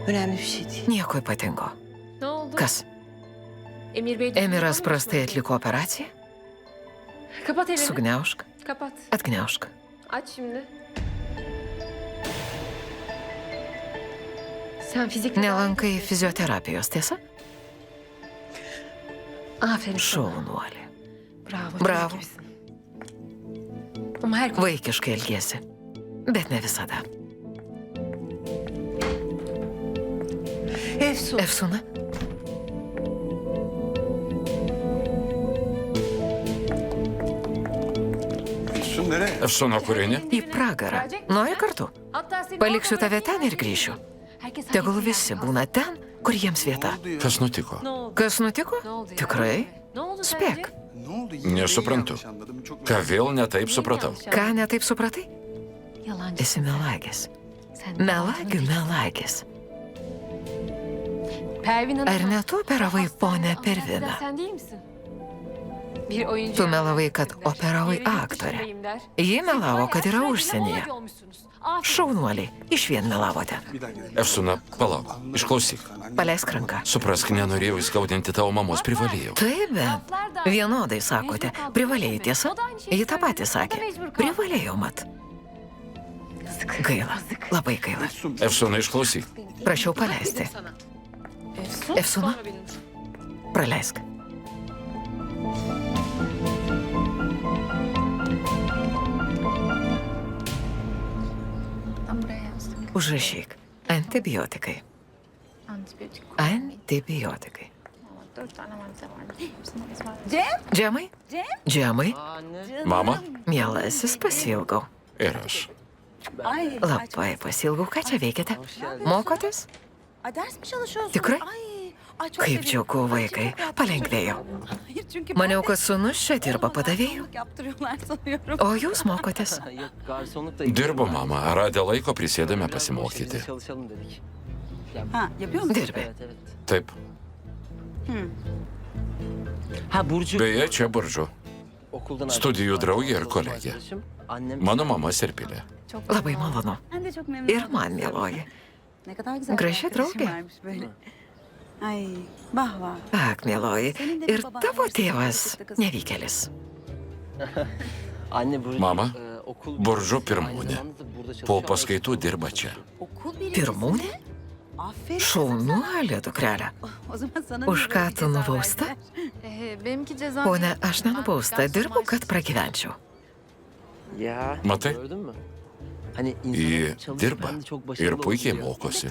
[SPEAKER 7] önemli bir şey değil.
[SPEAKER 2] Nieko ypatingo.
[SPEAKER 10] Ne oldu?
[SPEAKER 2] Kas?
[SPEAKER 10] Emir Bey...
[SPEAKER 2] Emiras
[SPEAKER 10] düşünüyor
[SPEAKER 2] prastai
[SPEAKER 10] musun?
[SPEAKER 2] atliko operaciją?
[SPEAKER 10] Kapat elini.
[SPEAKER 2] Sugniaužk,
[SPEAKER 10] Kapat.
[SPEAKER 2] atgniaužk.
[SPEAKER 10] Aç şimdi. Sen fizik...
[SPEAKER 2] Nelankai fizioterapijos, tiesa?
[SPEAKER 10] Aferin sana.
[SPEAKER 2] Šaunuolė.
[SPEAKER 10] Bravo.
[SPEAKER 2] Bravo.
[SPEAKER 10] çocuk gibisin. Ama her konuda...
[SPEAKER 2] Vaikiškai elgiesi. Bet ne visada.
[SPEAKER 7] Efsun.
[SPEAKER 2] Efsuna?
[SPEAKER 4] Efsun nereye?
[SPEAKER 1] Efsuna, kur eini?
[SPEAKER 2] Į pragarą. Nori kartu?
[SPEAKER 10] Hatta seni
[SPEAKER 2] Paliksiu tave
[SPEAKER 10] ortadan
[SPEAKER 2] ten ir grįšiu.
[SPEAKER 10] Herkes
[SPEAKER 2] Tegul
[SPEAKER 10] hangisini
[SPEAKER 2] visi
[SPEAKER 10] yapmaz?
[SPEAKER 2] būna ten, kur jiems vieta.
[SPEAKER 1] Kas nutiko?
[SPEAKER 10] Ne oldu?
[SPEAKER 2] Kas nutiko?
[SPEAKER 10] Ne oldu ya?
[SPEAKER 2] Tikrai?
[SPEAKER 10] Ne oldu
[SPEAKER 2] Spėk.
[SPEAKER 10] sence?
[SPEAKER 4] Ne oldu?
[SPEAKER 1] Nesuprantu. Ką vėl netaip supratau?
[SPEAKER 2] Ką netaip supratai?
[SPEAKER 10] Yalancı.
[SPEAKER 2] Esi melagis.
[SPEAKER 10] Sen
[SPEAKER 2] Melagių melagis.
[SPEAKER 10] Pervin Hanım.
[SPEAKER 2] Ar ne tu operavai ponę
[SPEAKER 10] Pervin
[SPEAKER 2] Perviną?
[SPEAKER 10] Sen değil misin? Bir oyuncu.
[SPEAKER 2] Tu melavai, kad operavai aktorė. Ji melavo, kad yra užsienyje. Šaunuoliai, išvien melavote.
[SPEAKER 1] Efsuna, palauk, išklausyk.
[SPEAKER 2] Paleisk ranką.
[SPEAKER 1] Suprask, nenorėjau įskaudinti tavo mamos, privalėjau.
[SPEAKER 2] Taip, bet vienodai sakote. Privalėjai, tiesa? Ji tą patį sakė. Privalėjau, mat. Gaila, labai gaila.
[SPEAKER 1] Efsuna, išklausyk.
[SPEAKER 2] Prašiau paleisti. Efsuna, praleisk. Užrašyk. Antibiotikai. Antibiotikai. Džemai? Džemai?
[SPEAKER 1] Mama?
[SPEAKER 2] Mielasis, pasiilgau.
[SPEAKER 1] Ir aš.
[SPEAKER 2] Labai pasiilgau. Ką čia veikiate? Mokotės? Tikrai? Kaip džiaugu, vaikai. Palengvėjau. Maniau, kad sūnus čia dirba padavėjų. O jūs mokotės?
[SPEAKER 1] Dirbo, mama. Radę laiko prisėdame pasimokyti.
[SPEAKER 2] Dirbi.
[SPEAKER 1] Taip. Beje, čia Buržu. Studijų draugė ir kolegė. Mano mama Serpilė.
[SPEAKER 2] Labai malonu. Ir man, mieloji. Graži draugė. Ak, mieloji. Ir tavo tėvas nevykėlis.
[SPEAKER 1] Mama, Buržu pirmūnė. Po paskaitų dirba čia.
[SPEAKER 2] Pirmūnė? Šaunuolė, dukrelė. Už ką tu nubausta? Pone, aš nenubausta. Dirbu, kad pragyvenčiau.
[SPEAKER 1] Matai? Ji dirba ir puikiai mokosi.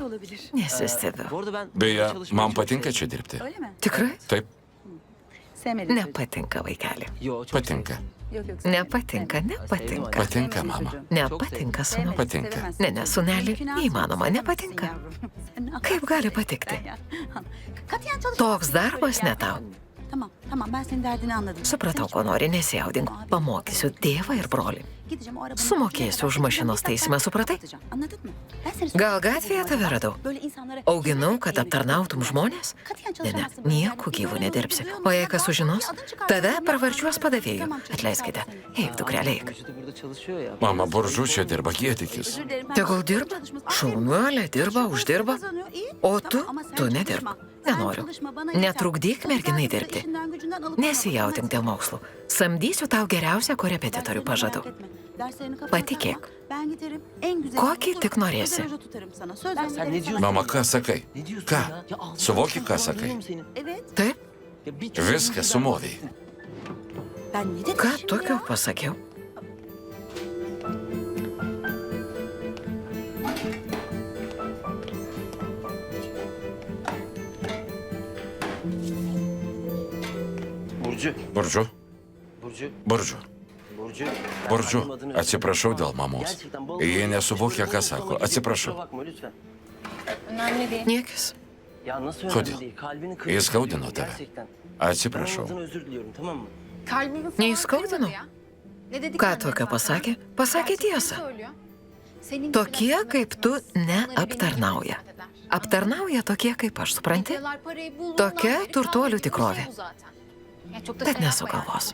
[SPEAKER 2] Nesistebiu.
[SPEAKER 1] Beje, man patinka čia dirbti.
[SPEAKER 2] Tikrai?
[SPEAKER 1] Taip,
[SPEAKER 2] Nepatinka, vaikeli.
[SPEAKER 1] patinka.
[SPEAKER 2] Nepatinka, nepatinka.
[SPEAKER 1] Patinka, mama.
[SPEAKER 2] Nepatinka, sūnau.
[SPEAKER 1] Patinka.
[SPEAKER 2] Ne, sūnelį, neįmanoma, nepatinka. Kaip gali patikti? Toks darbas ne tau. Supratau, ko nori, nesijaudink. Pamokysiu tėvą ir brolį. Sumokėsiu už mašinos taisymą, supratai? Gal gatvėje tave radau? Auginau, kad aptarnautum žmonės? Ne, nieko gyvų nedirbsi. O jei kas sužinos, tave pravarčiuos padavėjų. Atleiskite. Eik, dukrelė, eik.
[SPEAKER 1] Mama, Buržu čia dirba gėdikis.
[SPEAKER 2] Tegul dirba. Šaunuolė dirba, uždirba. O tu nedirbk. Nenoriu. Netrukdyk merginai dirbti. Nesijautink dėl mokslų. Samdysiu tau geriausią korepetitorių, pažadu. Patikėk. Kokį tik norėsi.
[SPEAKER 1] Mama, ką sakai? Ką? Suvoki, ką sakai?
[SPEAKER 2] Taip?
[SPEAKER 1] Viską sumovei.
[SPEAKER 2] Ką tokio pasakiau?
[SPEAKER 1] Buržu. Buržu, atsiprašau dėl mamos. Jie nesuvokia, ką sako. Atsiprašau.
[SPEAKER 2] Niekis.
[SPEAKER 1] Kodėl? Jis skaudino tave. Atsiprašau.
[SPEAKER 2] Neįskaudino? Ką tokio pasakė? Pasakė tiesą. Tokie kaip tu neaptarnauja. Aptarnauja tokie kaip aš, supranti? Tokia turtuolių tikrovė. Tad nesugalvos.